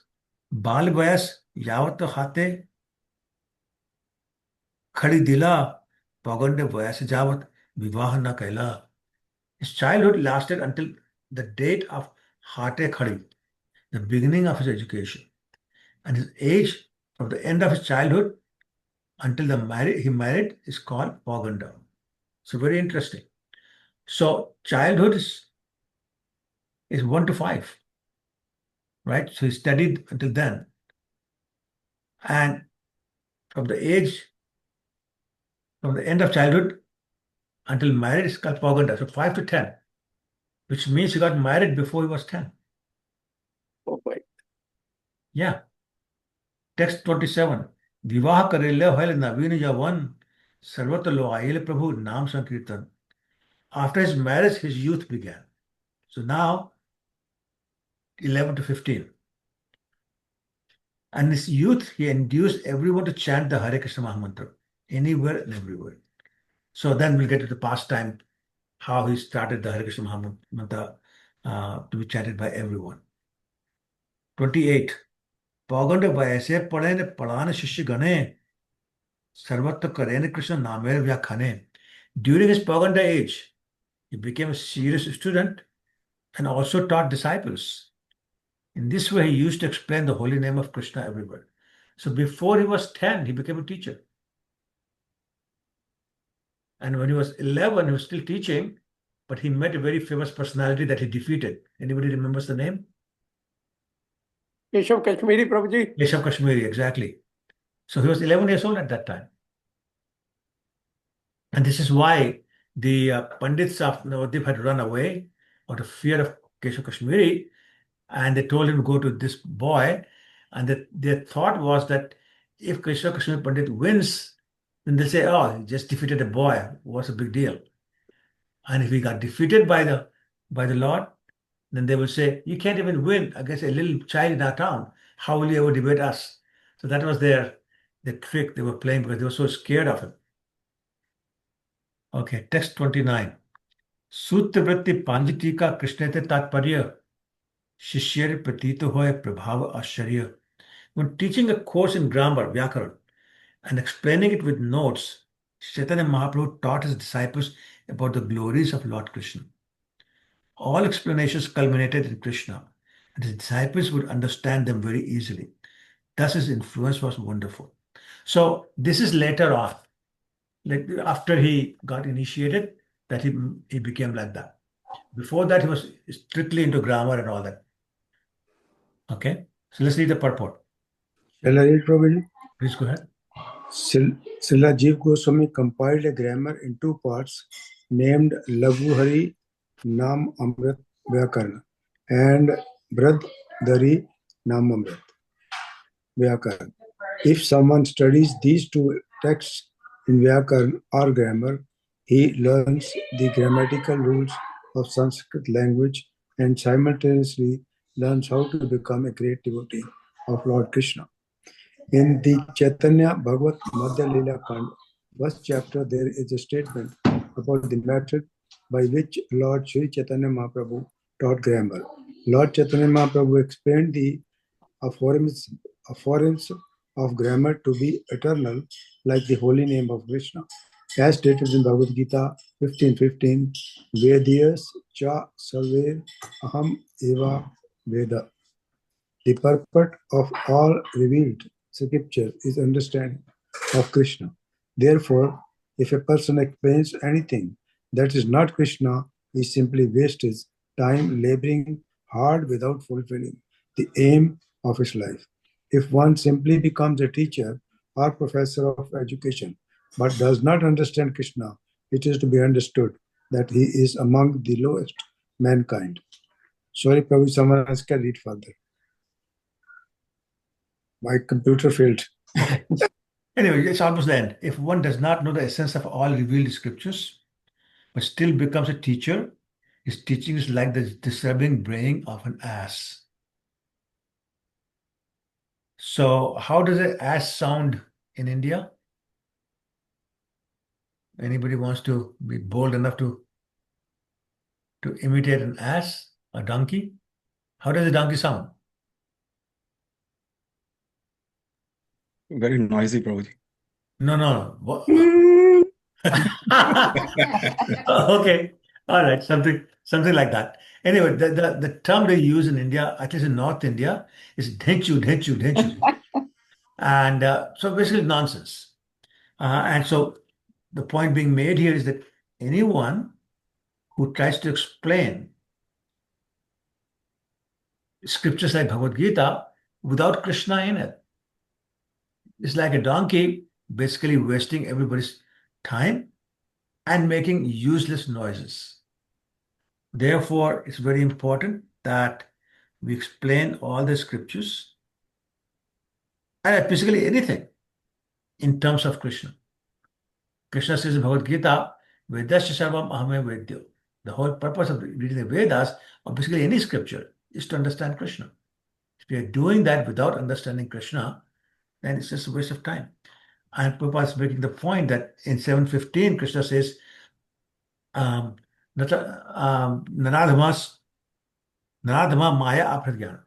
S1: बाल वयस यावत हाथे खड़ी दिला पौगंड वयस जावत विवाह न कहला. His childhood lasted until the date of Hate Khadi, the beginning of his education, and his age from the end of his childhood until he married is called Poganda. So very interesting. So childhood is 1 to 5, right? So he studied until then. And from the end of childhood until marriage is called Poganda. So 5 to 10, which means he got married before he was 10.
S3: Oh my.
S1: Yeah. Text 27. विवाह करेले होयल नवीन यवन सर्वत्र लो oil प्रभु नाम संकीर्तन. After his marriage, his youth began. So now 11 to 15. And his youth, he induced everyone to chant the Hare Krishna Mahamantra anywhere and everywhere. So then we'll get to the pastime, how he started the Hare Krishna Mahamantra to be chanted by everyone. 28. पौगंड वैसे पढ़े ने पढ़ान शिष्य गणे सर्वत्र करेन कृष्ण नामेर व्याख्याने. During his Poganda age, he became a serious student and also taught disciples. In this way, he used to explain the holy name of Krishna everywhere. So before he was 10, he became a teacher. And when he was 11, he was still teaching, but he met a very famous personality that he defeated. Anybody remembers the name?
S3: Keshav Kashmiri, Prabhuji.
S1: Keshav Kashmiri, exactly. So he was 11 years old at that time. And this is why the Pandits of Navadip had run away out of fear of Keshav Kashmiri, and they told him to go to this boy. And their thought was that if Keshav Kashmiri Pandit wins, then they'll say, oh, he just defeated a boy. What's a big deal? And if he got defeated by the Lord, then they will say, you can't even win against a little child in our town. How will you ever debate us? So that was the trick they were playing because they were so scared of him. Okay, text 29. सूत्रवृत्ति पांजिटिका कृष्णेते तात्पर्य शिष्यर प्रतीत होय प्रभाव आश्चर्य. When teaching a course in grammar, Vyakaran, and explaining it with notes, Chaitanya Mahaprabhu taught his disciples about the glories of Lord Krishna. All explanations culminated in Krishna, and his disciples would understand them very easily. Thus, his influence was wonderful. So, this is later on, like after he got initiated, that he became like that. Before that, he was strictly into grammar and all that. Okay, so let's read the purport.
S6: Shall I read, Prabhuji?
S1: Please go ahead.
S6: Srila Jiva Goswami compiled a grammar in 2 parts named Laghu Hari Nam Amrit Vyakaran and Brad Dari Nam Amrit Vyakaran. If someone studies these 2 texts in Vyakaran or grammar, he learns the grammatical rules of Sanskrit language and simultaneously learns how to become a great devotee of Lord Krishna. In the Chaitanya Bhagavat Madhya Lila Kand, first chapter, there is a statement about the method by which Lord Sri Chaitanya Mahaprabhu taught grammar. Lord Chaitanya Mahaprabhu explained the aphorisms of grammar to be eternal, like the holy name of Krishna. As stated in Bhagavad Gita 15:15, Vediyas cha sarve aham eva veda. The purport of all revealed scripture is understanding of Krishna. Therefore, if a person explains anything that is not Krishna, he simply wastes his time laboring hard without fulfilling the aim of his life. If one simply becomes a teacher or professor of education but does not understand Krishna, it is to be understood that he is among the lowest mankind. Sorry, Prabhu, someone else can read further. My computer failed.
S1: Okay. Anyway, it's almost the end. If one does not know the essence of all revealed scriptures, but still becomes a teacher, his teaching is like the disturbing braying of an ass. So, how does an ass sound in India? Anybody wants to be bold enough to imitate an ass, a donkey? How does a donkey sound?
S5: Very noisy, Prabhuji.
S1: No, no, no. Okay, all right, something like that. Anyway, the term they use in India, at least in North India, is dhenchu, dhenchu, dhenchu. And so basically nonsense. And so the point being made here is that anyone who tries to explain scriptures like Bhagavad Gita without Krishna in it is like a donkey basically wasting everybody's time and making useless noises. Therefore, it's very important that we explain all the scriptures and basically anything in terms of Krishna. Krishna says in Bhagavad Gita, Vedasya Sarvam Ahame Vedyo. The whole purpose of reading the Vedas, or basically any scripture, is to understand Krishna. If we are doing that without understanding Krishna, then it's just a waste of time. And Prabhupada is making the point that in 7:15, Krishna says, Naradhamas Naradhama Maya Apradhyana.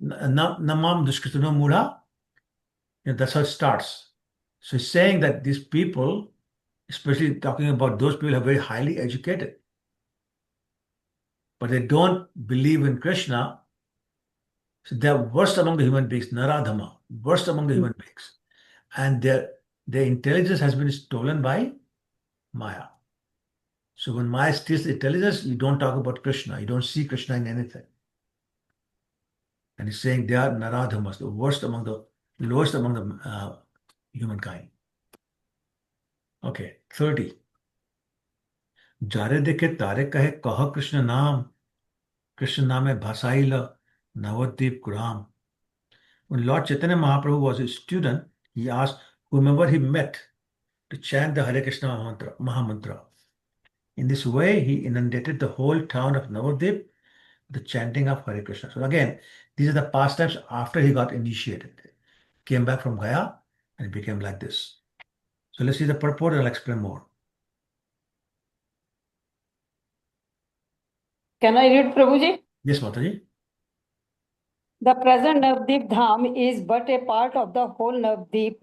S1: Namam Dushkritano Mudha. That's how it starts. So he's saying that these people, especially talking about those people who are very highly educated, but they don't believe in Krishna, so they're worst among the human beings, Naradhama, worst among the human beings. And their intelligence has been stolen by Maya. So when Maya steals the intelligence, you don't talk about Krishna. You don't see Krishna in anything. And he's saying they are Naradhamas, the worst among the lowest among the humankind. Okay, 30. Jare dekhe tare kahe kaha Krishna name bhasaila Navadip Kuram. When Lord Chaitanya Mahaprabhu was a student, he asked whomever he met to chant the Hare Krishna Mahamantra. In this way, he inundated the whole town of Navadip with the chanting of Hare Krishna. So again, these are the pastimes after he got initiated. Came back from Gaya and it became like this. So let's see the purport and I'll explain more.
S8: Can I read, Prabhuji?
S1: Yes, Mataji.
S8: The present Navdeep Dham is but a part of the whole Navdeep.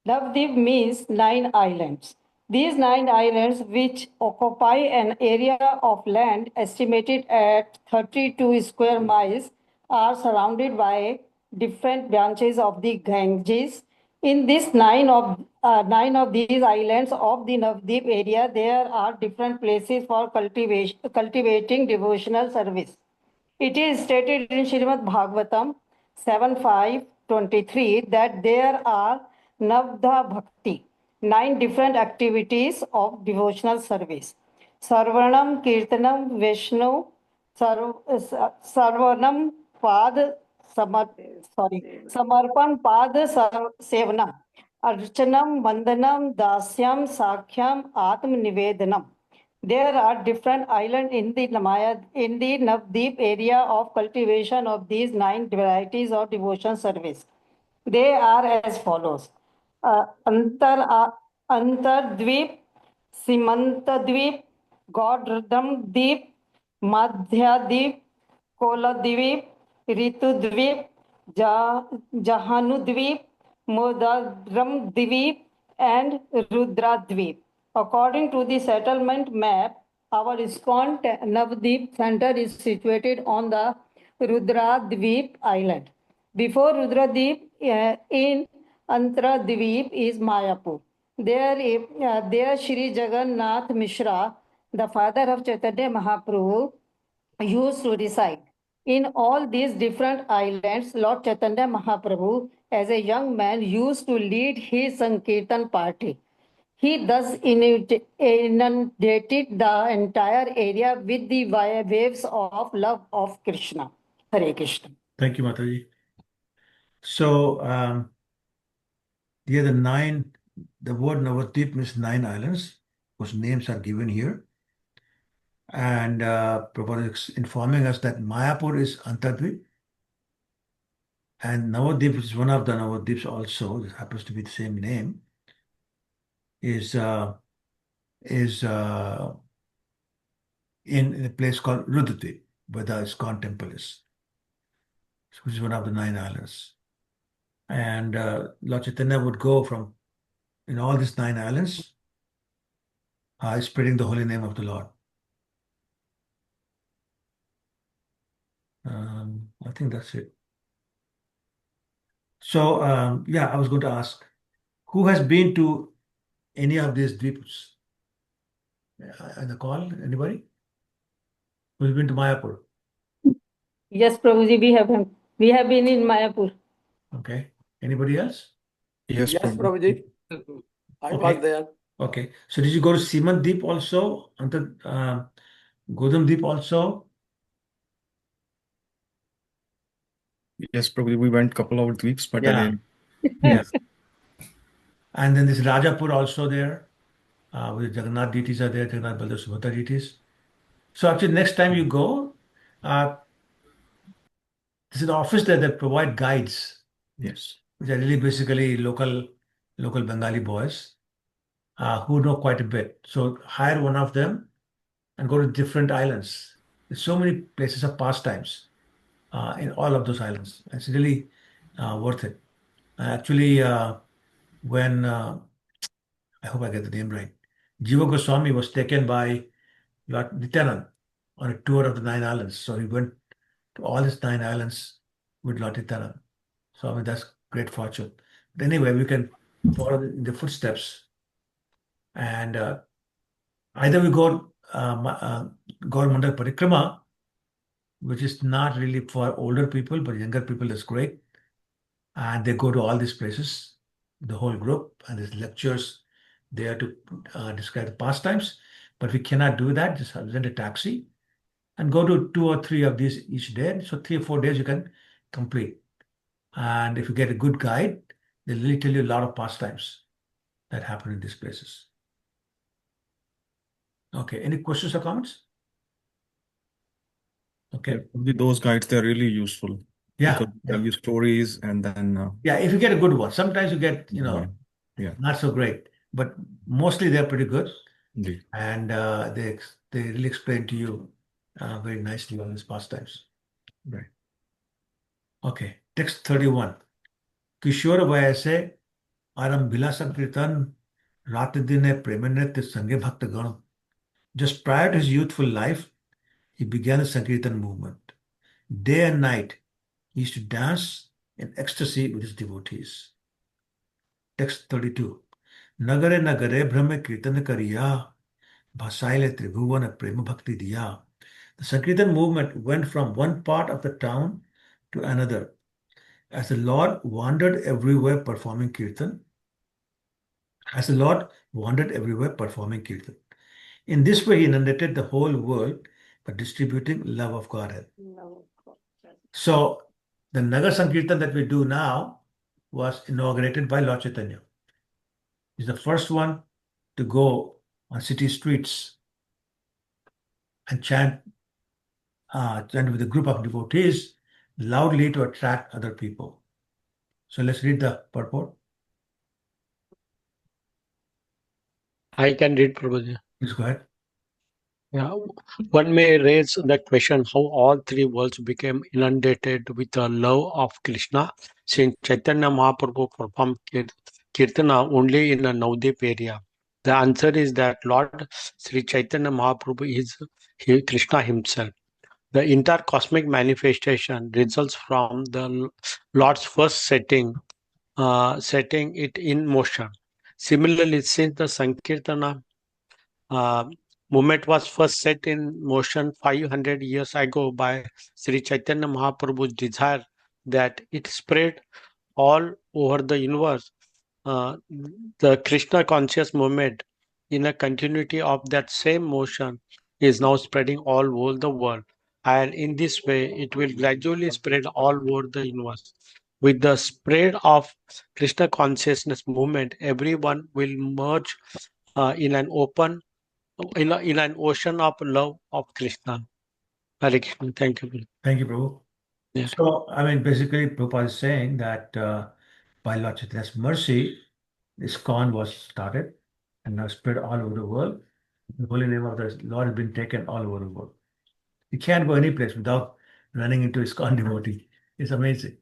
S8: Navdeep means 9 islands. These 9 islands, which occupy an area of land estimated at 32 square miles, are surrounded by different branches of the Ganges. In this nine of these islands of the Navdeep area, there are different places for cultivating devotional service. It is stated in Srimad Bhagavatam 7:5-23 that there are Navdha Bhakti, 9 different activities of devotional service. Sarvanam, Kirtanam, Vishnu, Sarvanam, Pad, Samarpan, Pad, Sevanam, Archanam, Vandanam, Dasyam, Sakhyam, Atma Nivedanam. There are different islands in the Navdeep area of cultivation of these 9 varieties of devotion service. They are as follows. Antardvip, Simantadvip, Godradam Deep, Madhyadvip, Koladvip, Ritudvip, Jahanudvip, Modadram Dvip, and Rudradvip. According to the settlement map, our ISKCON Navdeep Center is situated on the Rudradvip island. Before Rudradvip, in Antradvip is Mayapur. There Shri Jagannath Mishra, the father of Chaitanya Mahaprabhu, used to reside. In all these different islands, Lord Chaitanya Mahaprabhu, as a young man, used to lead his Sankirtan party. He thus inundated the entire area with the waves of love of Krishna. Hare Krishna.
S1: Thank you, Mataji. So, here the word Navadvip means 9 islands, whose names are given here. And Prabhupada is informing us that Mayapur is Antardvip, and Navadvip is one of the Navadvips also. This happens to be the same name. Is in a place called Rudradvip, where the ISKCON temple is, which is one of the 9 islands. And Lord Chaitanya would go from in all these 9 islands, spreading the holy name of the Lord. I think that's it. So, yeah, I was going to ask, who has been to any of these dvips? In the call, anybody? Who's been to Mayapur?
S8: Yes, Prabhuji, we have been in Mayapur.
S1: Okay. Anybody else?
S5: Yes,
S3: Yes,
S5: Prabhu.
S3: Prabhuji. I
S1: Okay.
S3: was there.
S1: Okay. So did you go to Simant Deep also? Godam Deep also?
S5: Yes, Prabhu. We went couple of weeks, but
S1: Yeah.
S5: again,
S1: Yeah. And then this Rajapur also there, with Jagannath deities are there, Jagannath Baldev Subhadra deities. So actually next time you go, this is an office there that provide guides,
S5: yes.
S1: which are really basically local Bengali boys who know quite a bit. So hire one of them and go to different islands. There's so many places of pastimes in all of those islands. It's really worth it. Actually, when I hope I get the name right, Jiva Goswami was taken by Lord Nityanand on a tour of the 9 islands. So he went to all these 9 islands with Lord Nityanand. So I mean that's great fortune. But anyway, we can follow in the footsteps, and either we go Gaur Mandal Parikrama, which is not really for older people, but younger people is great. And they go to all these places, the whole group, and there's lectures there to describe the pastimes. But we cannot do that. Just rent a taxi and go to 2 or 3 of these each day. So 3 or 4 days you can complete. And if you get a good guide, they'll really tell you a lot of pastimes that happen in these places. Okay, any questions or comments? Okay.
S5: Probably those guides, they're really useful.
S1: Yeah,
S5: Because they tell you stories and then
S1: yeah, if you get a good one. Sometimes you get,
S5: yeah,
S1: not so great, but mostly they're pretty good.
S5: indeed.
S1: And they really explain to you very nicely all these pastimes.
S5: Right.
S1: Okay, text 31. Kishore Vayase Aram Bila Sankirtan Ratadine Premanit Sange Bhakta Ganam. Just prior to his youthful life, he began the Sankirtan movement. Day and night, he used to dance in ecstasy with his devotees. Text 32. Nagare Nagare Brahme Kirtan Kariya Bhasaile Tribhuvan Prema Bhakti Diya. The Sankirtan movement went from one part of the town to another as the Lord wandered everywhere performing kirtan. In this way, he inundated the whole world by distributing love of Godhead. So, the Nagar Sankirtan that we do now was inaugurated by Lord Chaitanya. He's the first one to go on city streets and chant with a group of devotees loudly to attract other people. So let's read the purport.
S2: I can read, Prabhuji.
S1: Please go ahead.
S2: Yeah, one may raise the question how all 3 worlds became inundated with the love of Krishna since Chaitanya Mahaprabhu performed Kirtana only in a Navadvip area. The answer is that Lord Sri Chaitanya Mahaprabhu is Krishna himself. The entire cosmic manifestation results from the Lord's first setting it in motion. Similarly, since the Sankirtana movement was first set in motion 500 years ago by Sri Chaitanya Mahaprabhu's desire that it spread all over the universe. The Krishna conscious movement, in a continuity of that same motion, is now spreading all over the world. And in this way, it will gradually spread all over the universe. With the spread of Krishna consciousness movement, everyone will merge in an open, in an ocean of love of Krishna. Hare Krishna. Thank you.
S1: Thank you, Prabhu.
S2: Yeah.
S1: So, I mean, basically, Prabhupada is saying that by Lord Chaitanya's mercy, ISKCON was started and now spread all over the world. The holy name of the Lord has been taken all over the world. You can't go any place without running into ISKCON devotee. It's amazing.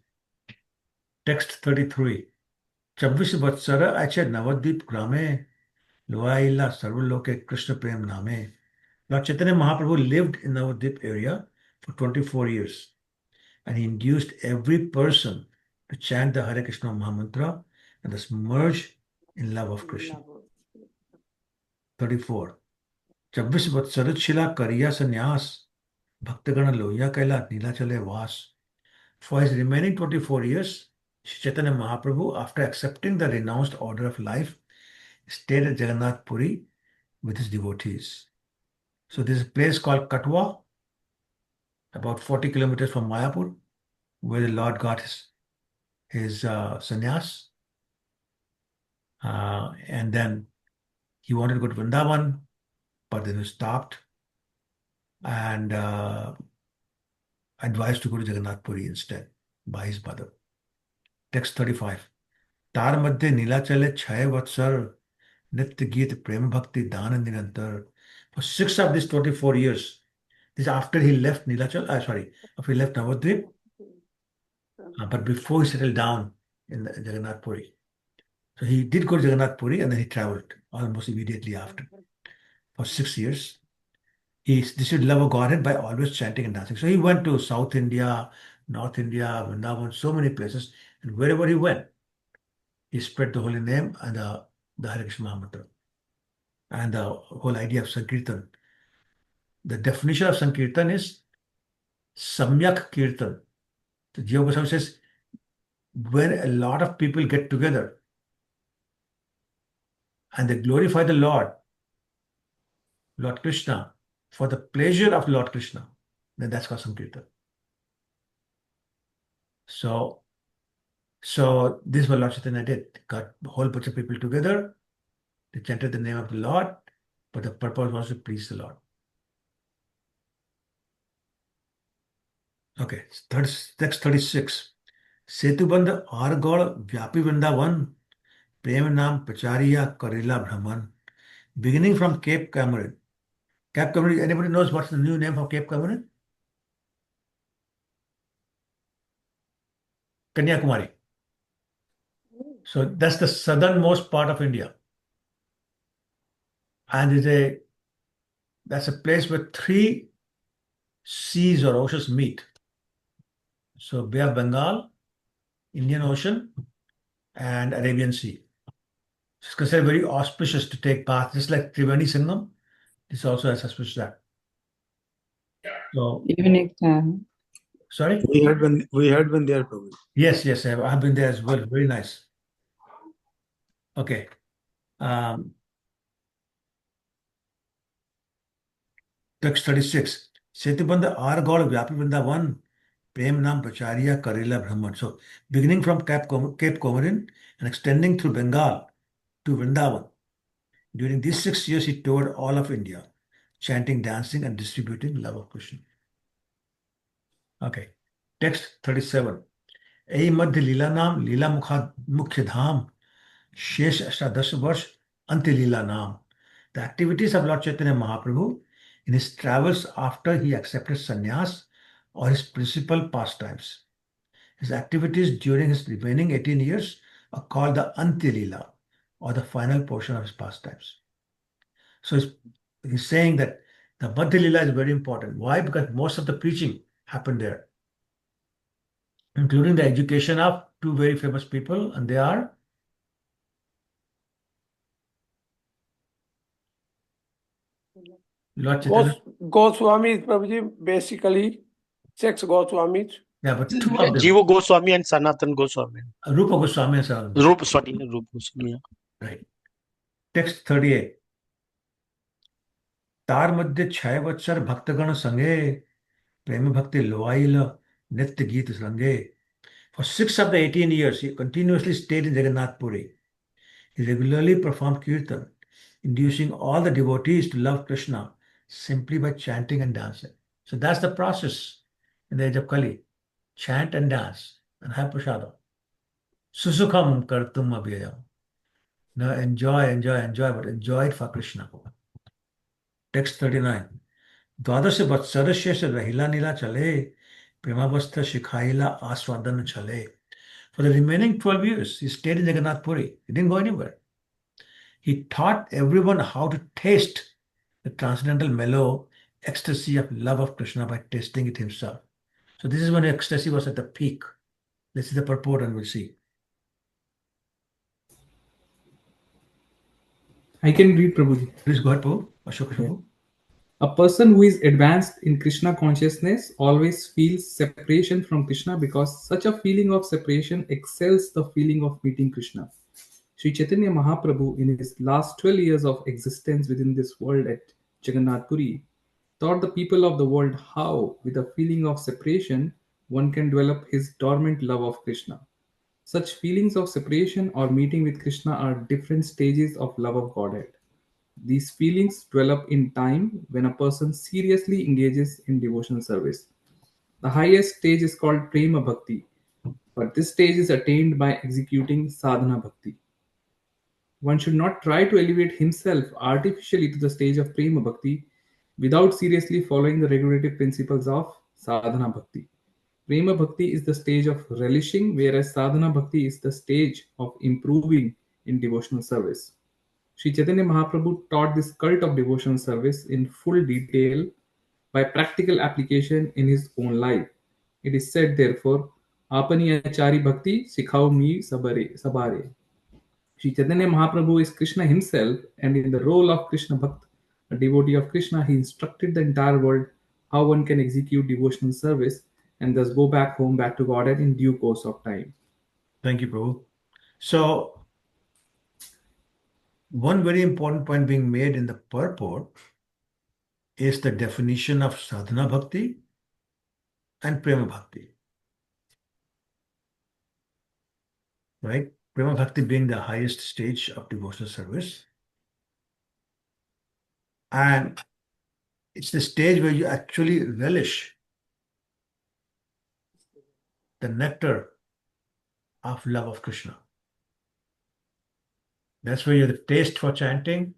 S1: Text 33. 24 वत्सर अच्छे नवद्वीप ग्रामे लोआइला सर्वलोके Krishna Prem Name. Lord Chaitanya Mahaprabhu lived in Navadvip area for 24 years and he induced every person to chant the Hare Krishna Mahamantra and thus merge in love of Krishna. 34. 24 वत्सर छिला करिया संन्यास भक्तगण लोहिया कैला नीला चले वास. For his remaining 24 years, Sri Chaitanya Mahaprabhu, after accepting the renounced order of life, stayed at Jagannath Puri with his devotees. So there's a place called Katwa, about 40 kilometers from Mayapur, where the Lord got his sannyas. And then he wanted to go to Vrindavan, but then he stopped and advised to go to Jagannath Puri instead by his mother. Text 35. तार मध्य नीलाचले 6 वत्सर नित्य गीत प्रेम भक्ति दान निरंतर. For 6 of these 24 years, this is after he left Nilachal, after he left Navadvip, but before he settled down in Jagannath Puri. So he did go to Jagannath Puri and then he traveled almost immediately after. For 6 years, he displayed love of Godhead by always chanting and dancing. So he went to South India, North India, Vrindavan, so many places, and wherever he went, he spread the holy name and the Hare Krishna Mahamantra. And the whole idea of Sankirtan. The definition of Sankirtan is Samyak Kirtan. So Jiva Goswami says, when a lot of people get together and they glorify the Lord Krishna, for the pleasure of Lord Krishna, then that's called Sankirtan. So this is what Lord Chaitanya did. Got a whole bunch of people together, they chanted the name of the Lord, but the purpose was to please the Lord. Okay, text 36. सेतुबंध आरगौड़ व्यापी वृंदावन प्रेम नाम प्रचारिया करेला भ्रमण. Beginning from Cape Comorin. Cape Comorin, anybody knows what's the new name for Cape Comorin? Kanyakumari. So that's the southernmost part of India. And that's a place where 3 seas or oceans meet. So Bay of Bengal, Indian Ocean, and Arabian Sea. It's considered very auspicious to take part, just like Triveni Sangam. This also has auspicious that. So,
S9: Evening
S1: sorry?
S6: We had been there, Prabhu.
S1: Yes, I've been there as well. Very nice. Okay. Text 36. Setubandha Argol Vyapi Vrindavan Prem Nam Pracharya Karela Brahman. So beginning from Cape Comorin and extending through Bengal to Vrindavan. During these 6 years, he toured all of India, chanting, dancing, and distributing love of Krishna. Okay. Text 37. Ei Madhya Lila Nam Lila Mukhya Dham Shesh Ashtadash Varsh Ante Lila Nam. The activities of Lord Chaitanya Mahaprabhu in his travels after he accepted sannyas or his principal pastimes. His activities during his remaining 18 years are called the Antya Lila, or the final portion of his pastimes. So he's saying that the Madhya Lila is very important. Why? Because most of the preaching happened there, including the education of 2 very famous people, and they are Lord Chaitanya.
S3: Goswamis, Prabhuji, basically 6 Goswamis.
S1: Yeah, but two of them.
S2: Jiva Goswami and Sanatan Goswami.
S1: Rupa Goswami and Sanatana Goswami.
S2: Rupa Goswami.
S1: Right. Text 38. तार मध्य 6 वत्सर भक्तगण संगे प्रेम भक्ति लोआइल नित्य गीत संगे. For 6 of the 18 years, he continuously stayed in Jagannath Puri. He regularly performed kirtan, inducing all the devotees to love Krishna simply by chanting and dancing. So that's the process in the age of Kali. Chant and dance and have prasadam. Susukham kartum abhyayam. Now enjoy, but enjoy it for Krishna. Text 39. द्वादश वत्सरस्य से रहिला नीला चले प्रेमावस्था शिखाइला आस्वादन chale. For the remaining 12 years, he stayed in Jagannath Puri. He didn't go anywhere. He taught everyone how to taste the transcendental mellow ecstasy of love of Krishna by tasting it himself. So this is when ecstasy was at the peak. This is the purport, and we'll see.
S9: I can read, Prabhuji.
S1: Please go ahead, Prabhu. Ashok Prabhu.
S9: A person who is advanced in Krishna consciousness always feels separation from Krishna because such a feeling of separation excels the feeling of meeting Krishna. Sri Chaitanya Mahaprabhu, in his last 12 years of existence within this world at Jagannath Puri, taught the people of the world how, with a feeling of separation, one can develop his dormant love of Krishna. Such feelings of separation or meeting with Krishna are different stages of love of Godhead. These feelings develop in time when a person seriously engages in devotional service. The highest stage is called Prema Bhakti, but this stage is attained by executing Sadhana Bhakti. One should not try to elevate himself artificially to the stage of Prema Bhakti without seriously following the regulative principles of Sadhana Bhakti. Prema Bhakti is the stage of relishing, whereas Sadhana Bhakti is the stage of improving in devotional service. Sri Chaitanya Mahaprabhu taught this cult of devotional service in full detail by practical application in his own life. It is said, therefore, Apani Achari Bhakti Sikhao Mi Sabare. Sri Chaitanya Mahaprabhu is Krishna himself, and in the role of Krishna Bhakt, a devotee of Krishna, he instructed the entire world how one can execute devotional service and thus go back home, back to Godhead in due course of time.
S1: Thank you, Prabhu. So, one very important point being made in the purport is the definition of sadhana bhakti and prema bhakti. Right? Prema bhakti being the highest stage of devotional service. And it's the stage where you actually relish the nectar of love of Krishna. That's where you have the taste for chanting,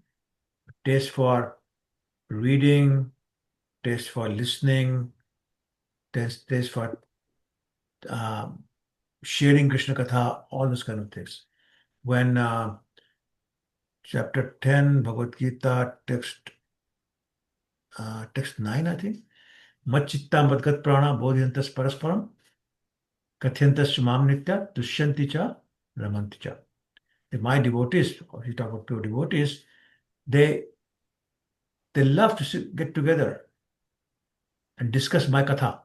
S1: taste for reading, taste for listening, taste for sharing Krishna Katha, all those kind of things. When chapter 10, Bhagavad Gita, text 9, I think, Machittam Vadgat Prana Bodhyantas Parasparam Kathyantas Mam Nitya Dushyanti Cha Ramanti Cha. My devotees, or you talk about pure devotees, they love to get together and discuss my katha.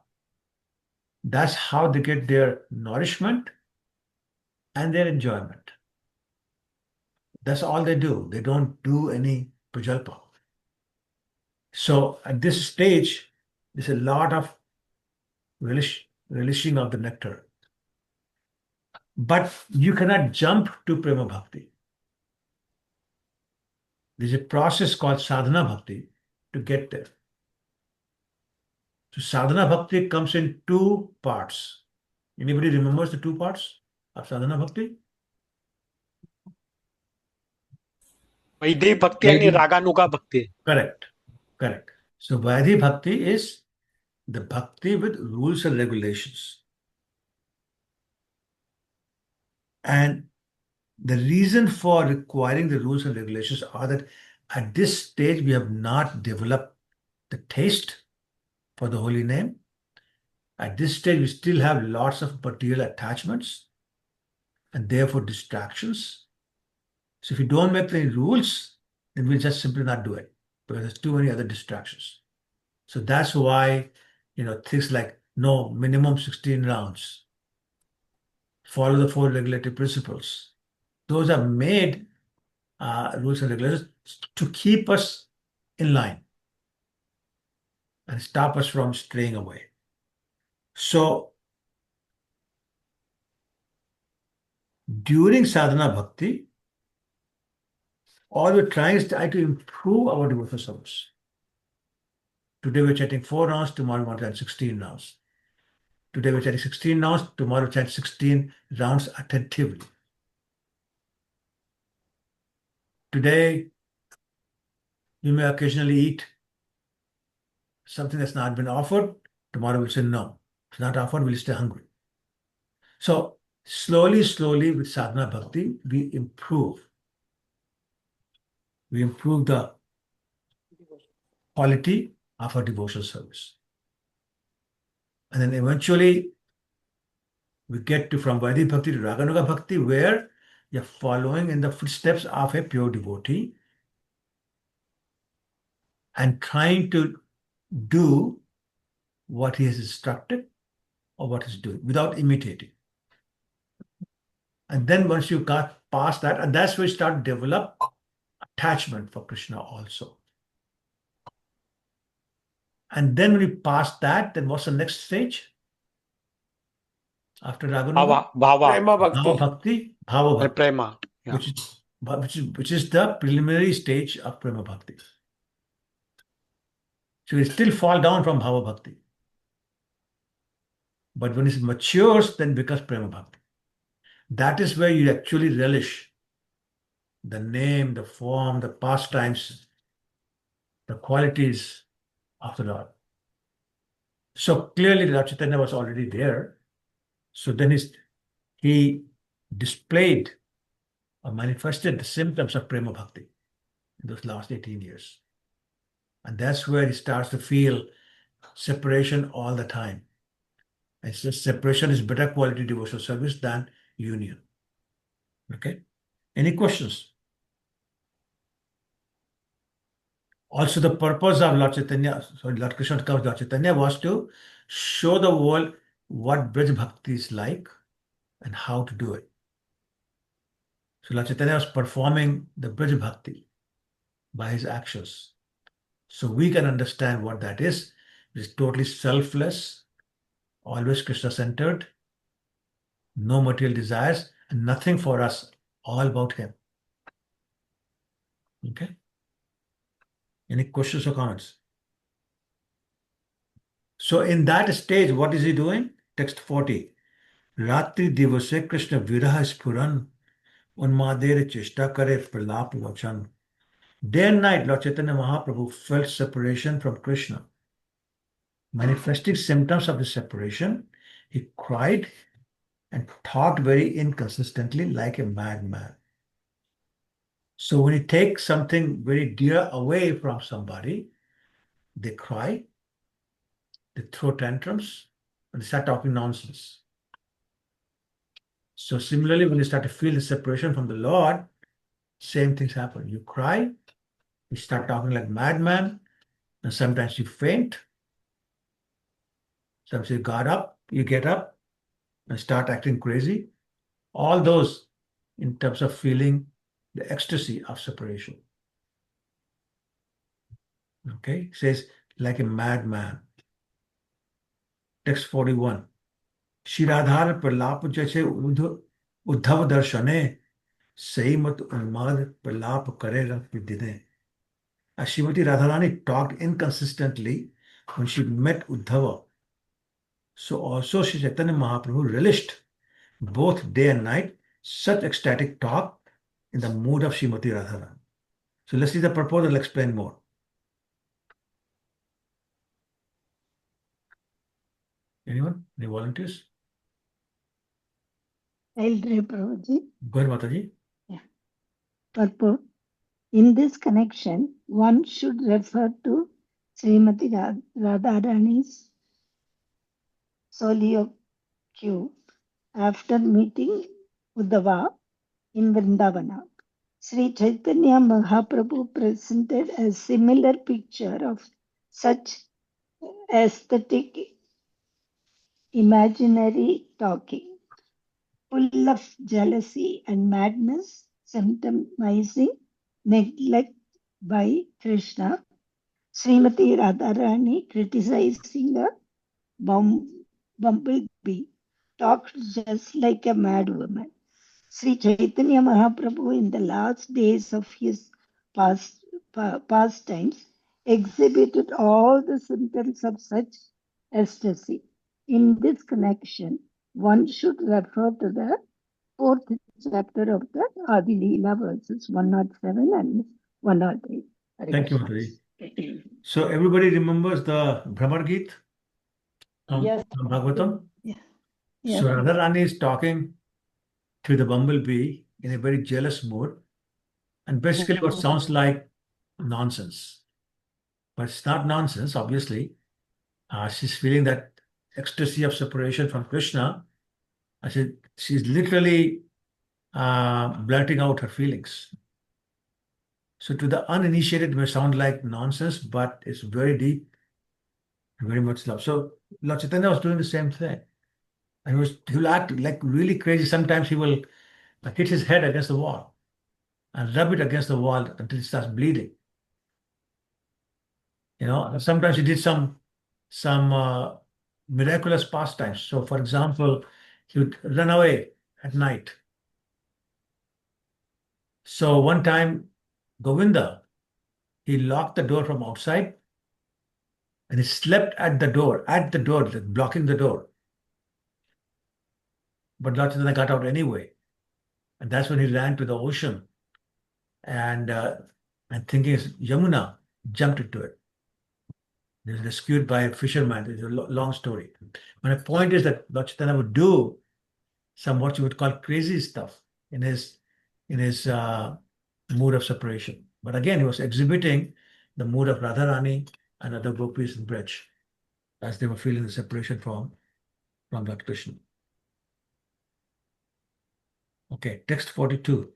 S1: That's how they get their nourishment and their enjoyment. That's all they do. They don't do any prajalpa. So at this stage, there's a lot of relishing of the nectar. But you cannot jump to prema bhakti. There's a process called sadhana bhakti to get there. So sadhana bhakti comes in 2 parts. Anybody remembers the 2 parts of sadhana bhakti?
S2: Vaidhi Bhakti and Raganuga Bhakti.
S1: Correct. So Vaidhi Bhakti is the bhakti with rules and regulations. And the reason for requiring the rules and regulations are that at this stage we have not developed the taste for the holy name. At this stage we still have lots of material attachments and therefore distractions. So if you don't make any rules, then we'll just simply not do it. because there's too many other distractions. So that's why, things like no, minimum 16 rounds, follow the 4 regulatory principles. Those are made rules and regulations to keep us in line and stop us from straying away. So during sadhana bhakti, all we're trying is to improve our devotional service. Today we're chanting 4 rounds, tomorrow we're chanting 16 rounds. Today we're chanting 16 rounds, tomorrow we're chanting 16 rounds attentively. Today, we may occasionally eat something that's not been offered. Tomorrow we'll say no. It's not offered, we'll stay hungry. So slowly with sadhana bhakti, we improve. We improve the quality of our devotional service. And then eventually we get to from Vaidhi Bhakti to Raganuga Bhakti, where you're following in the footsteps of a pure devotee and trying to do what he has instructed or what he's doing without imitating. And then once you got past that, and that's where you start to develop attachment for Krishna also. And then when you pass that, then what's the next stage? After Raganuga?
S2: Bhava.
S3: Prema Bhakti.
S1: Bhava Bhakti, Bhava Bhakti,
S2: Prema. Yeah.
S1: which is the preliminary stage of Prema Bhakti. So you still fall down from Bhava Bhakti. But when it matures, then it becomes Prema Bhakti. That is where you actually relish the name, the form, the pastimes, the qualities of the Lord. So clearly Lord Chaitanya was already there. So then he displayed or manifested the symptoms of Prema Bhakti in those last 18 years. And that's where he starts to feel separation all the time. And so separation is better quality devotional service than union. Okay? Any questions? Also, the purpose of Lord Krishna comes Lord Chaitanya was to show the world what Braj Bhakti is like and how to do it. So Lord Chaitanya was performing the Braj Bhakti by his actions. So we can understand what that is. It is totally selfless, always Krishna-centered, no material desires, and nothing for us, all about him. Okay? Any questions or comments? So in that stage, what is he doing? Text 40. Ratri divase Krishna viraha spuran unmadere cheshta kare pralap vachan. Day and night, Lord Chaitanya Mahaprabhu felt separation from Krishna. Manifesting symptoms of the separation, he cried and talked very inconsistently like a madman. So when you take something very dear away from somebody, they cry, they throw tantrums, and they start talking nonsense. So similarly, when you start to feel the separation from the Lord, same things happen. You cry, you start talking like madman, and sometimes you faint. Sometimes you get up and start acting crazy. All those in terms of feeling the ecstasy of separation. Okay, it says like a madman. Text 41. शिराधार प्रलाप जैसे उद्धव दर्शने सही मत उन्माद प्रलाप करे रख दिने. As Srimati Radharani talked inconsistently when she met Uddhava, so also Sri Chaitanya Mahaprabhu relished both day and night such ecstatic talk in the mood of Srimati Radharani. So let's see the purport. I'll explain more. Anyone? Any volunteers?
S10: I'll read, Prabhuji.
S1: Go ahead, Mataji.
S10: Yeah. Purport. In this connection, one should refer to Srimati Radharani's soliloquy after meeting Uddhava in Vrindavana. Sri Chaitanya Mahaprabhu presented a similar picture of such aesthetic imaginary talking, full of jealousy and madness, symptomizing neglect by Krishna. Srimati Radharani criticizing a bumblebee talked just like a mad woman. Sri Chaitanya Mahaprabhu, in the last days of his pastimes, exhibited all the symptoms of such ecstasy. In this connection, one should refer to the fourth chapter of the Adi Lila, verses 107 and 108.
S1: Thank you, Mataji. So everybody remembers the Brahmar Geet
S8: Yes.
S1: from Bhagavatam?
S10: Yeah.
S1: So Radharani is talking to the bumblebee in a very jealous mood, and basically what sounds like nonsense. But it's not nonsense, obviously. She's feeling that ecstasy of separation from Krishna. She's literally blurting out her feelings. So to the uninitiated, it may sound like nonsense, but it's very deep, very much love. So Lord Chaitanya was doing the same thing. And he will act like really crazy. Sometimes he will hit his head against the wall and rub it against the wall until it starts bleeding. Sometimes he did some miraculous pastimes. So, for example, he would run away at night. So one time, Govinda, he locked the door from outside and he slept at the door, like blocking the door. But Lord Chaitanya got out anyway. And that's when he ran to the ocean and thinking it's Yamuna, jumped into it. He was rescued by a fisherman. It's a long story. My point is that Lord Chaitanya would do some what you would call crazy stuff in his mood of separation. But again, he was exhibiting the mood of Radharani and other gopis in Braj as they were feeling the separation from Lord Krishna. Okay, text 42.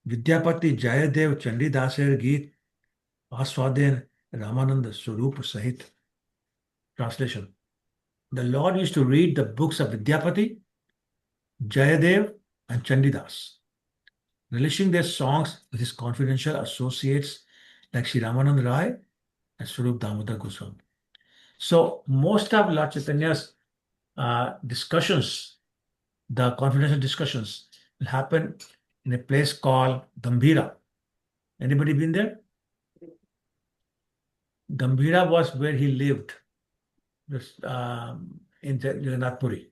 S1: Vidyapati Jayadev Chandidaser Geet Aswaden Ramananda Swarup Sahit. Translation. The Lord used to read the books of Vidyapati, Jayadev, and Chandidas, relishing their songs with his confidential associates like Sri Ramanand Rai and Swarup Damodar Goswami. So most of Lord Chaitanya's discussions, the confidential discussions, will happen in a place called Gambhira. Anybody been there? Gambhira was where he lived, in Jagannath Puri.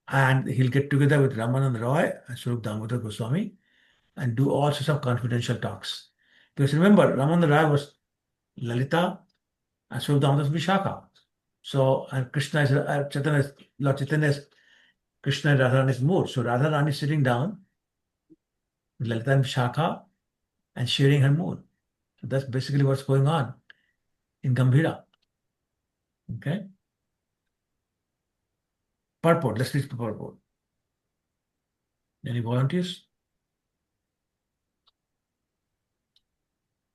S1: And he'll get together with Ramanand Roy and Swarup Damodar Goswami and do all sorts of confidential talks. Because remember, Ramanand Roy was Lalita and Swarup Damodar was Vishaka. So, and Krishna is, Lord Chaitanya is Krishna and Radharani's mood. So Radharani is sitting down with Lalita and Vishaka and sharing her mood. So that's basically what's going on in Gambhira. Okay? Purport. Let's read the purport. Any volunteers?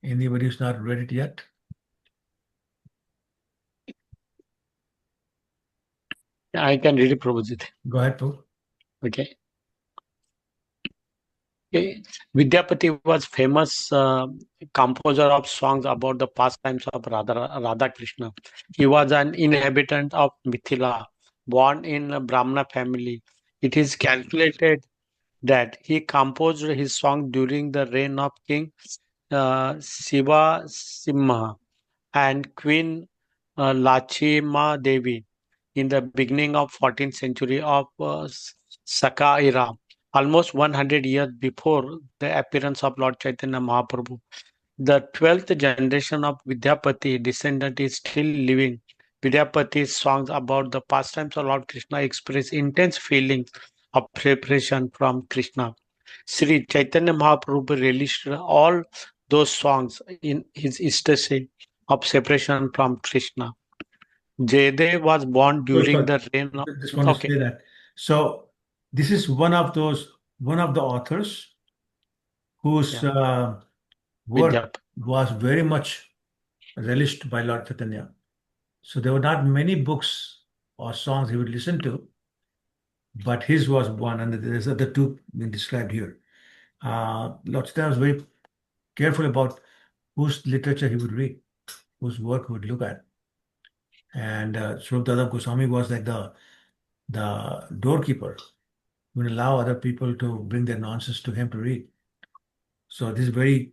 S1: Anybody who's not read it yet?
S2: I can read it, Prabhuji.
S1: Go ahead, Prabhu.
S2: Okay. Vidyapati was famous composer of songs about the pastimes of Radha Krishna. He was an inhabitant of Mithila, born in a Brahmana family. It is calculated that he composed his song during the reign of King Shiva Simha and Queen Lachima Devi in the beginning of 14th century of Saka era, almost 100 years before the appearance of Lord Chaitanya Mahaprabhu. The 12th generation of Vidyapati descendant is still living. Vidyapati's songs about the pastimes of Lord Krishna express intense feelings of separation from Krishna. Sri Chaitanya Mahaprabhu relished all those songs in his ecstasy of separation from Krishna. Jayadev was born during the reign of...
S1: Just want to say that. So this is one of the authors whose work
S2: Vidyap.
S1: was very much relished by Lord Chaitanya. So there were not many books or songs he would listen to, but his was one, and there's other two being described here. Lord Chaitanya was very careful about whose literature he would read, whose work he would look at. And Swarup Dada Goswami was like the doorkeeper. He would allow other people to bring their nonsense to him to read. So this is very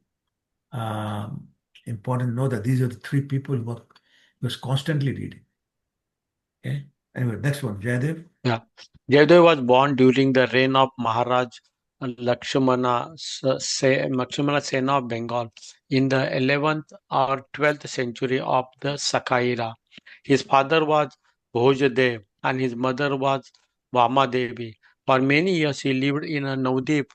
S1: important to know that these are the three people who was constantly reading. Okay. Anyway, next one, Jayadev.
S2: Yeah. Jayadev was born during the reign of Maharaj Lakshmana Sena of Bengal in the 11th or 12th century of the Sakaira. His father was Bhojadev and his mother was Vamadevi. For many years he lived in a Navdeep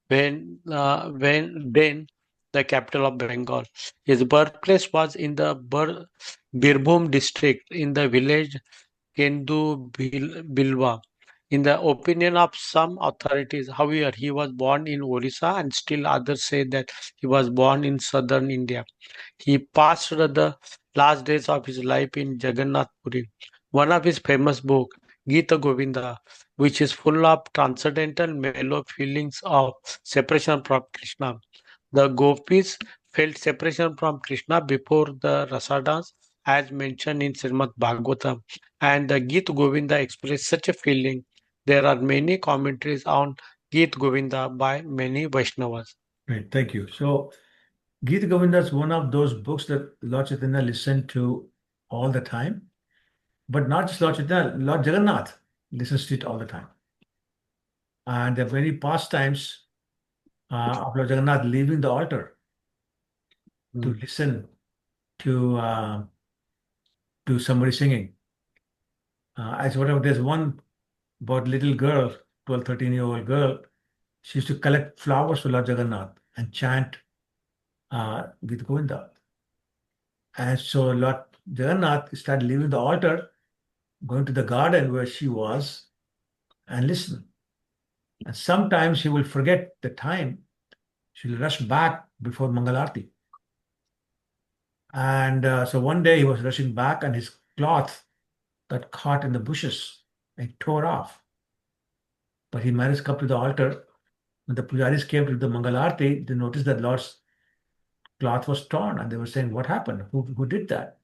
S2: when then the capital of Bengal. His birthplace was in the Birbhum district in the village Kendu Bilwa. In the opinion of some authorities, however, he was born in Orissa and still others say that he was born in southern India. He passed the last days of his life in Jagannath Puri. One of his famous books, Gita Govinda, which is full of transcendental mellow feelings of separation from Krishna. The gopis felt separation from Krishna before the rasa dance, as mentioned in Srimad Bhagavatam, and the Gita Govinda expressed such a feeling. There are many commentaries on Gita Govinda by many Vaishnavas.
S1: Great, thank you. So Gita Govinda is one of those books that Lord Chaitanya listened to all the time, but not just Lord Chaitanya, Lord Jagannath listens to it all the time. And there are many pastimes of Lord Jagannath leaving the altar to listen to somebody singing. As whatever, there's one about little girl, 12, 13-year-old girl. She used to collect flowers for Lord Jagannath and chant Gita Govinda. And so Lord Jagannath started leaving the altar, going to the garden where she was, and listen. And sometimes she will forget the time. She'll rush back before Mangalarti. And so one day he was rushing back, and his cloth got caught in the bushes and tore off. But he managed to come to the altar. When the pujaris came to the Mangalarti, they noticed that Lord's cloth was torn, and they were saying, "What happened? Who did that?"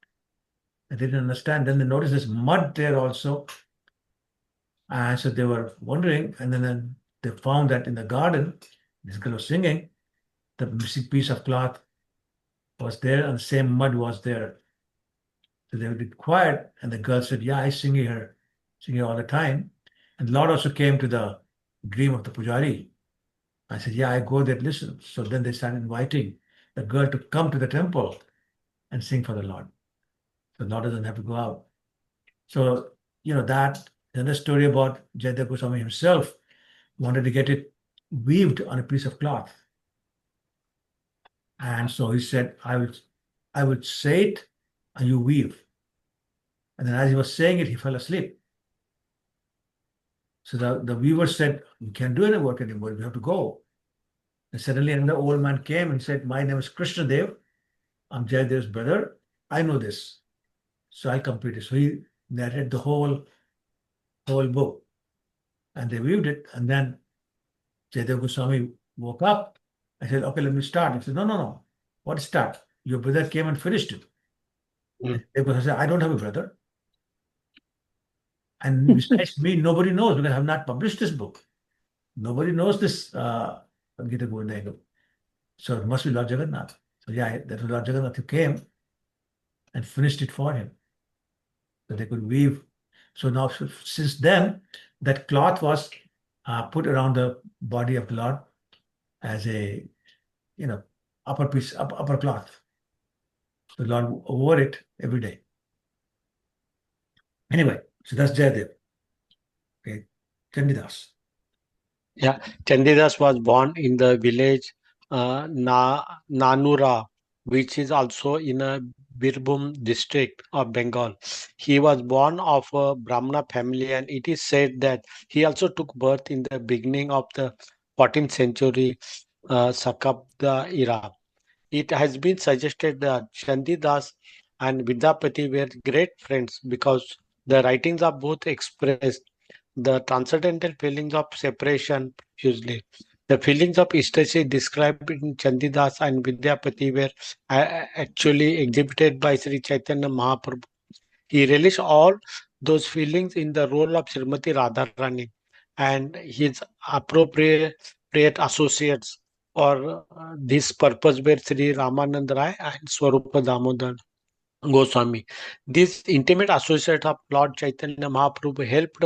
S1: And they didn't understand. Then they noticed there's mud there also. And so they were wondering, and then they found that in the garden, this girl was singing, the missing piece of cloth was there, and the same mud was there. So they were quiet, and the girl said, "Yeah, I sing here all the time." And the Lord also came to the dream of the pujari. I said, "Yeah, I go there, listen." So then they started inviting the girl to come to the temple and sing for the Lord. So the Lord doesn't have to go out. So, that, then the story about Jayadeva Goswami himself wanted to get it weaved on a piece of cloth. And so he said, I will say it and you weave. And then as he was saying it, he fell asleep. So the weaver said, "We can't do any work anymore. We have to go." And suddenly another old man came and said, "My name is Krishna Dev. I'm Jayadev's brother. I know this. So I'll complete it." So he narrated the whole book. And they weaved it. And then Jayadeva Goswami woke up. I said, "Okay, let me start." He said, "No, no, no. What start? Your brother came and finished it." And Jayadeva Goswami said, "I don't have a brother. And besides me, nobody knows because I have not published this book. Nobody knows this Gita Govinda. So it must be Lord Jagannath." So yeah, that was Lord Jagannath who came and finished it for him. So they could weave. So now, since then, that cloth was put around the body of the Lord as a, upper piece, upper cloth. So the Lord wore it every day. Anyway, so that's Jayadev. Okay, Chandidas.
S2: Yeah, Chandidas was born in the village Nanura, which is also in a Birbhum district of Bengal. He was born of a Brahmana family, and it is said that he also took birth in the beginning of the 14th century Sakabda era. It has been suggested that Chandidas and Vidyapati were great friends because the writings of both express the transcendental feelings of separation usually. The feelings of ecstasy described in Chandidas and Vidyapati were actually exhibited by Sri Chaitanya Mahaprabhu. He relished all those feelings in the role of Srimati Radharani and his appropriate associates for this purpose were Sri Ramanand Rai and Swarupa Damodar Goswami. These intimate associates of Lord Chaitanya Mahaprabhu helped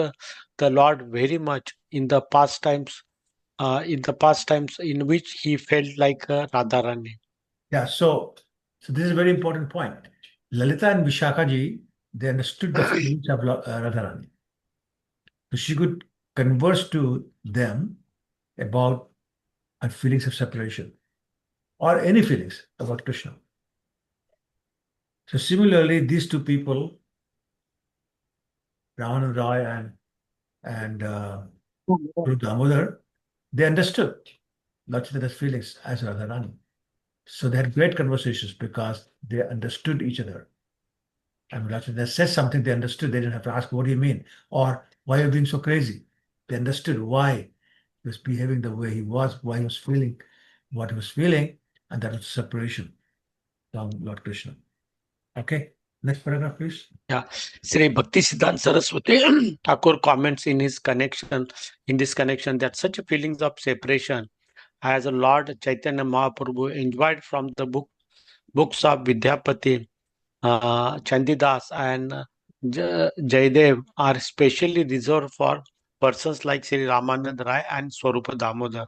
S2: the Lord very much in the past times in which he felt like Radharani.
S1: Yeah, so this is a very important point. Lalita and Vishaka ji, they understood the feelings of Radharani. So she could converse to them about her feelings of separation or any feelings about Krishna. So similarly, these two people, Ramanand Roy and Guru Damodar, they understood Lord Chaitanya's feelings as Radharani. So they had great conversations because they understood each other. And when Lord Chaitanya said something, they understood. They didn't have to ask, what do you mean? Or why are you being so crazy? They understood why he was behaving the way he was, why he was feeling what he was feeling, and that was separation from Lord Krishna. Okay, next paragraph, please.
S2: Yeah, Sri Bhakti Siddhanta Saraswati Thakur comments in this connection that such feelings of separation as Lord Chaitanya Mahaprabhu enjoyed from the books of Vidyapati, Chandidas, and Jaydev are specially reserved for persons like Sri Ramanand Rai and Swarupa Damodar,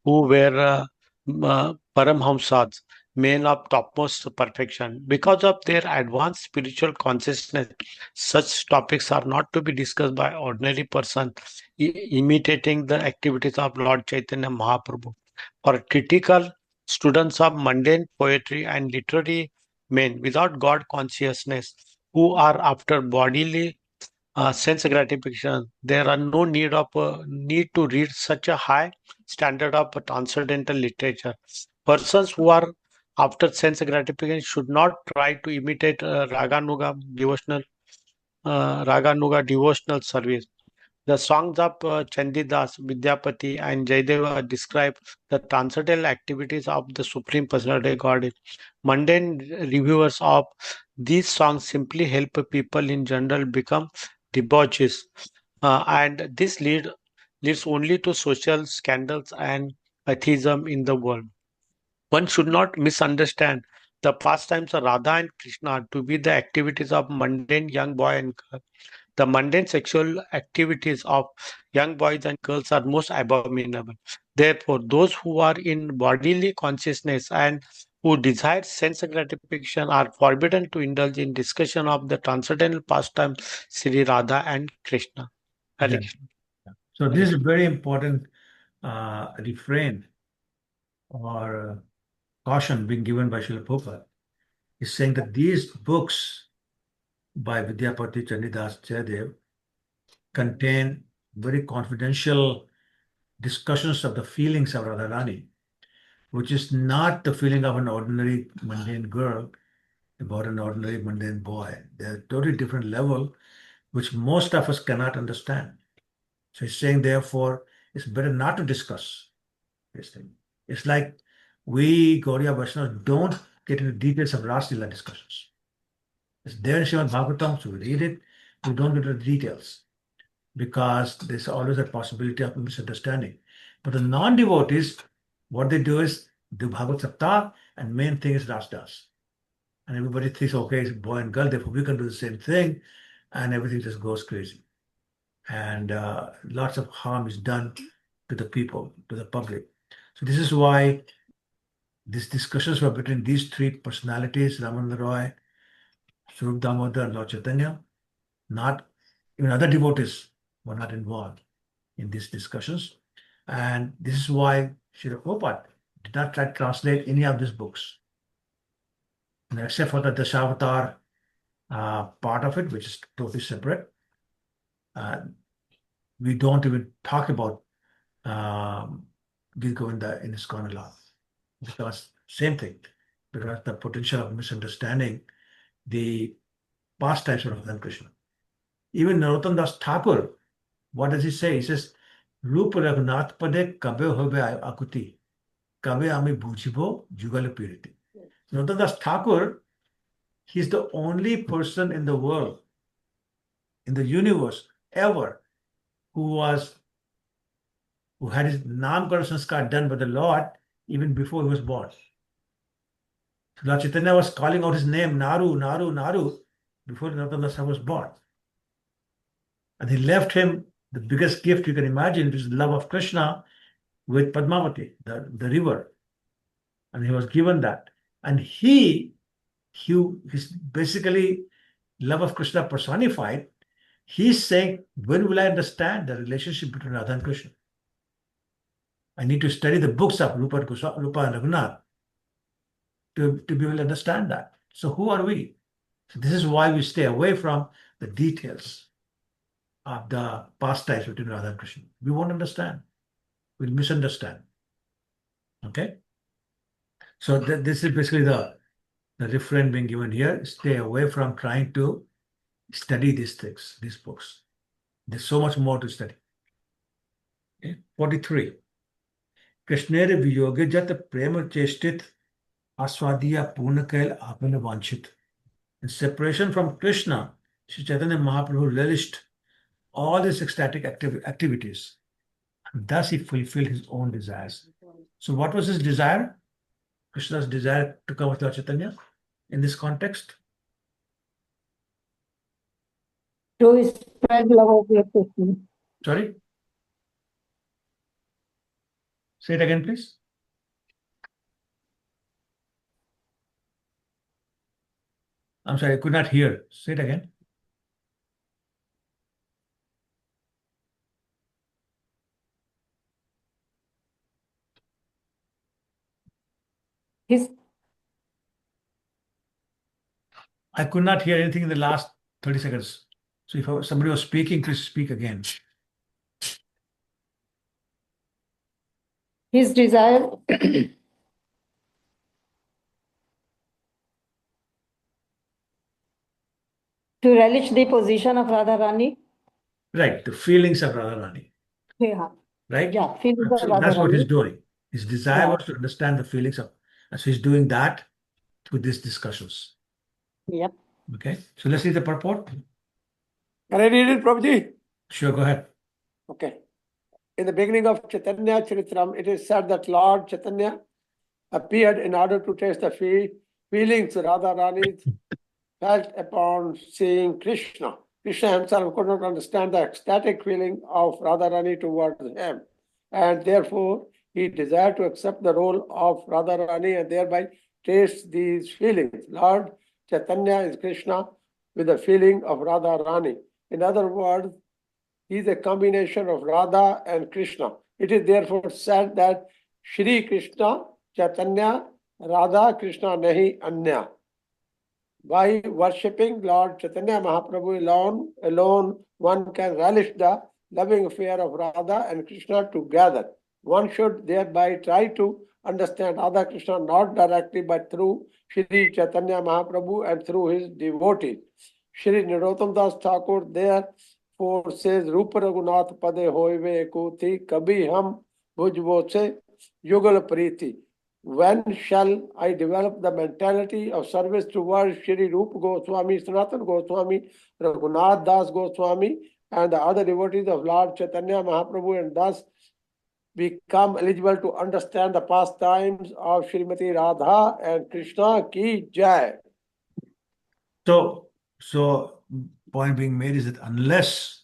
S2: who were Paramhamsas, men of topmost perfection. Because of their advanced spiritual consciousness, such topics are not to be discussed by ordinary person imitating the activities of Lord Chaitanya Mahaprabhu. For critical students of mundane poetry and literary men without God consciousness, who are after bodily sense gratification, there are no need to read such a high standard of transcendental literature. Persons who are after sense gratification should not try to imitate Raganuga devotional service. The songs of Chandidas, Vidyapati, and Jayadeva describe the transcendental activities of the Supreme Personality of Godhead. Mundane reviewers of these songs simply help people in general become debauches, and this leads only to social scandals and atheism in the world. One should not misunderstand the pastimes of Radha and Krishna to be the activities of mundane young boy and girl. The mundane sexual activities of young boys and girls are most abominable. Therefore, those who are in bodily consciousness and who desire sense gratification are forbidden to indulge in discussion of the transcendental pastime Sri Radha and Krishna. Hare
S1: Yeah.
S2: Krishna.
S1: So
S2: Hare
S1: this is a very important refrain or caution being given by Srila Prabhupada. He's saying that these books by Vidyapati, Chandidas, Jayadev contain very confidential discussions of the feelings of Radharani, which is not the feeling of an ordinary mundane girl about an ordinary mundane boy. They're a totally different level, which most of us cannot understand. So he's saying, therefore, it's better not to discuss this thing. It's like we, Gaudiya Vaishnavas, don't get into details of Ras Leela discussions. It's there in Srimad Bhagavatam, so we read it, we don't get into the details because there's always a possibility of misunderstanding. But the non-devotees, what they do is do Bhagavad Saptah, and main thing is Ras Das. And everybody thinks, okay, it's boy and girl, therefore we can do the same thing, and everything just goes crazy. And lots of harm is done to the people, to the public. So this is why these discussions were between these three personalities, Ramananda Roy, Swarup Damodar, and Lord Chaitanya. Not even other devotees were not involved in these discussions. And this is why Srila Prabhupada did not try to translate any of these books. And except for the Dasavatar part of it, which is totally separate. We don't even talk about Gita Govinda in ISKCON a lot. Because same thing, because the potential of misunderstanding the pastimes of Radha and Krishna. Even Narottam Das Thakur, what does he say? He says, Rup Raghunath Pade Kabe Hobe Akuti, Kabe Ami Bhujibo Jugal Piriti. Narottam Das Thakur, he's the only person in the world, in the universe, ever, who had his Namkara Sanskar done by the Lord even before he was born. So Lord Chaitanya was calling out his name, Naru, Naru, Naru, before Narottam Das Thakur was born. And he left him the biggest gift you can imagine, which is the love of Krishna with Padmavati, the river. And he was given that. And he's basically love of Krishna personified. He's saying, when will I understand the relationship between Radha and Krishna? I need to study the books of Rupa and Raghunath to be able to understand that. So who are we? So this is why we stay away from the details of the pastimes between Radha and Krishna. We won't understand. We'll misunderstand. Okay? So this is basically the refrain being given here. Stay away from trying to study these things, these books. There's so much more to study. Okay? 43. Krishnere viyoge jat prema cheshtit aswadiya purna kail apane vanchit. In separation from Krishna, Sri Chaitanya Mahaprabhu relished all his ecstatic activities. And thus he fulfilled his own desires. So what was his desire? Krishna's desire to come with Lord Chaitanya in this context?
S8: To spread love of your Krishna.
S1: Sorry? Say it again, please. I'm sorry, I could not hear. Say it again. I could not hear anything in the last 30 seconds. So if somebody was speaking, please speak again.
S8: His desire to relish the position of Radharani.
S1: Right, the feelings of Radharani.
S8: Yeah.
S1: Right?
S8: Yeah, feelings of
S1: So that's what he's
S8: Radharani.
S1: doing. His desire was to understand the feelings of, and so he's doing that through these discussions.
S8: Yep.
S1: Okay, so let's see the purport.
S3: Can I read it, Prabhuji?
S1: Sure, go ahead.
S3: Okay. In the beginning of Chaitanya Charitamrita, it is said that Lord Chaitanya appeared in order to taste the feelings Radharani felt upon seeing Krishna. Krishna himself could not understand the ecstatic feeling of Radharani towards him, and therefore he desired to accept the role of Radharani and thereby taste these feelings. Lord Chaitanya is Krishna with the feeling of Radharani. In other words, he is a combination of Radha and Krishna. It is therefore said that Shri Krishna Chaitanya Radha Krishna Nahi Anya. By worshipping Lord Chaitanya Mahaprabhu alone, one can relish the loving affair of Radha and Krishna together. One should thereby try to understand Radha Krishna not directly but through Shri Chaitanya Mahaprabhu and through his devotees. Shri Narottam Das Thakur therefore says, Rupa Raghunath Pade Hoive Ekuti Kabhi Ham Bhujvo Se Yugal Priti. When shall I develop the mentality of service towards Shri Rupa Goswami, Sanatana Goswami, Raghunath Das Goswami, and the other devotees of Lord Chaitanya Mahaprabhu, and thus become eligible to understand the pastimes of Srimati Radha and Krishna ki Jai.
S1: So point being made is that unless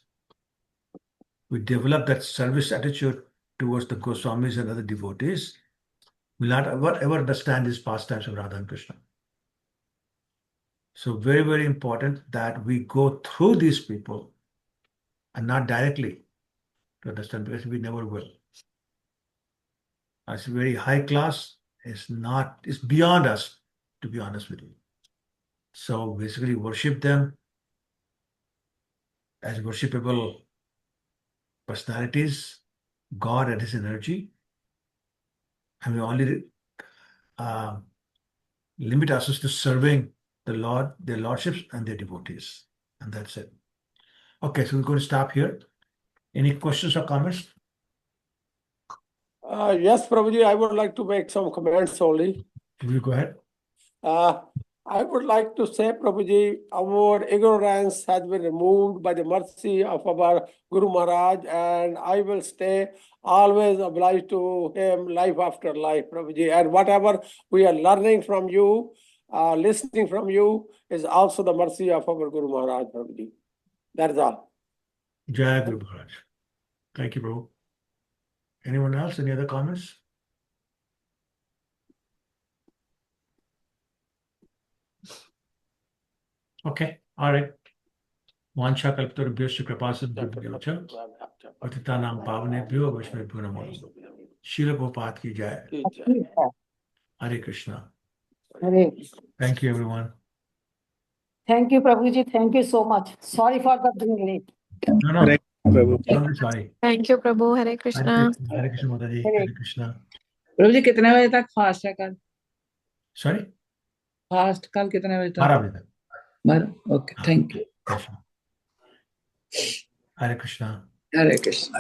S1: we develop that service attitude towards the Goswamis and other devotees, we'll not ever understand these pastimes of Radha and Krishna. So very, very important that we go through these people and not directly to understand, because we never will. It's very high class. It's beyond us, to be honest with you. So basically worship them as worshipable personalities, God and his energy, and we only limit ourselves to serving the Lord, their lordships, and their devotees. And that's it. Okay, so we're going to stop here. Any questions or comments?
S3: Yes, Prabhuji, I would like to make some comments only.
S1: Will you go ahead?
S3: I would like to say, Prabhuji, our ignorance has been removed by the mercy of our Guru Maharaj, and I will stay always obliged to him life after life, Prabhuji. And whatever we are learning from you, listening from you, is also the mercy of our Guru Maharaj, Prabhuji. That's all.
S1: Jai Guru Maharaj. Thank you, bro. Anyone else? Any other comments? Okay, all right. Vancha kalptarubhyasya kripasindhubhyasya patitanam pavanebhyo vaishnavibhyo namo namaः. Srila Prabhupada ki jai. Hare Krishna.
S8: Hare.
S1: Thank you, everyone.
S8: Thank you, Prabhuji. Thank you so much. Sorry for the being late.
S1: No,
S7: Hare Prabhu.
S1: don't be sorry.
S11: Thank you Prabhu Hare Krishna
S1: Hare Krishna, Mataji.
S8: Hare.
S1: Hare Krishna.
S12: प्रभु जी कितने बजे तक fast है कल?
S1: Sorry?
S12: Fast कल कितने बजे तक?
S1: 12 बजे तक.
S12: 12. Okay, thank you.
S1: Krishna. Hare Krishna.
S12: Hare Krishna.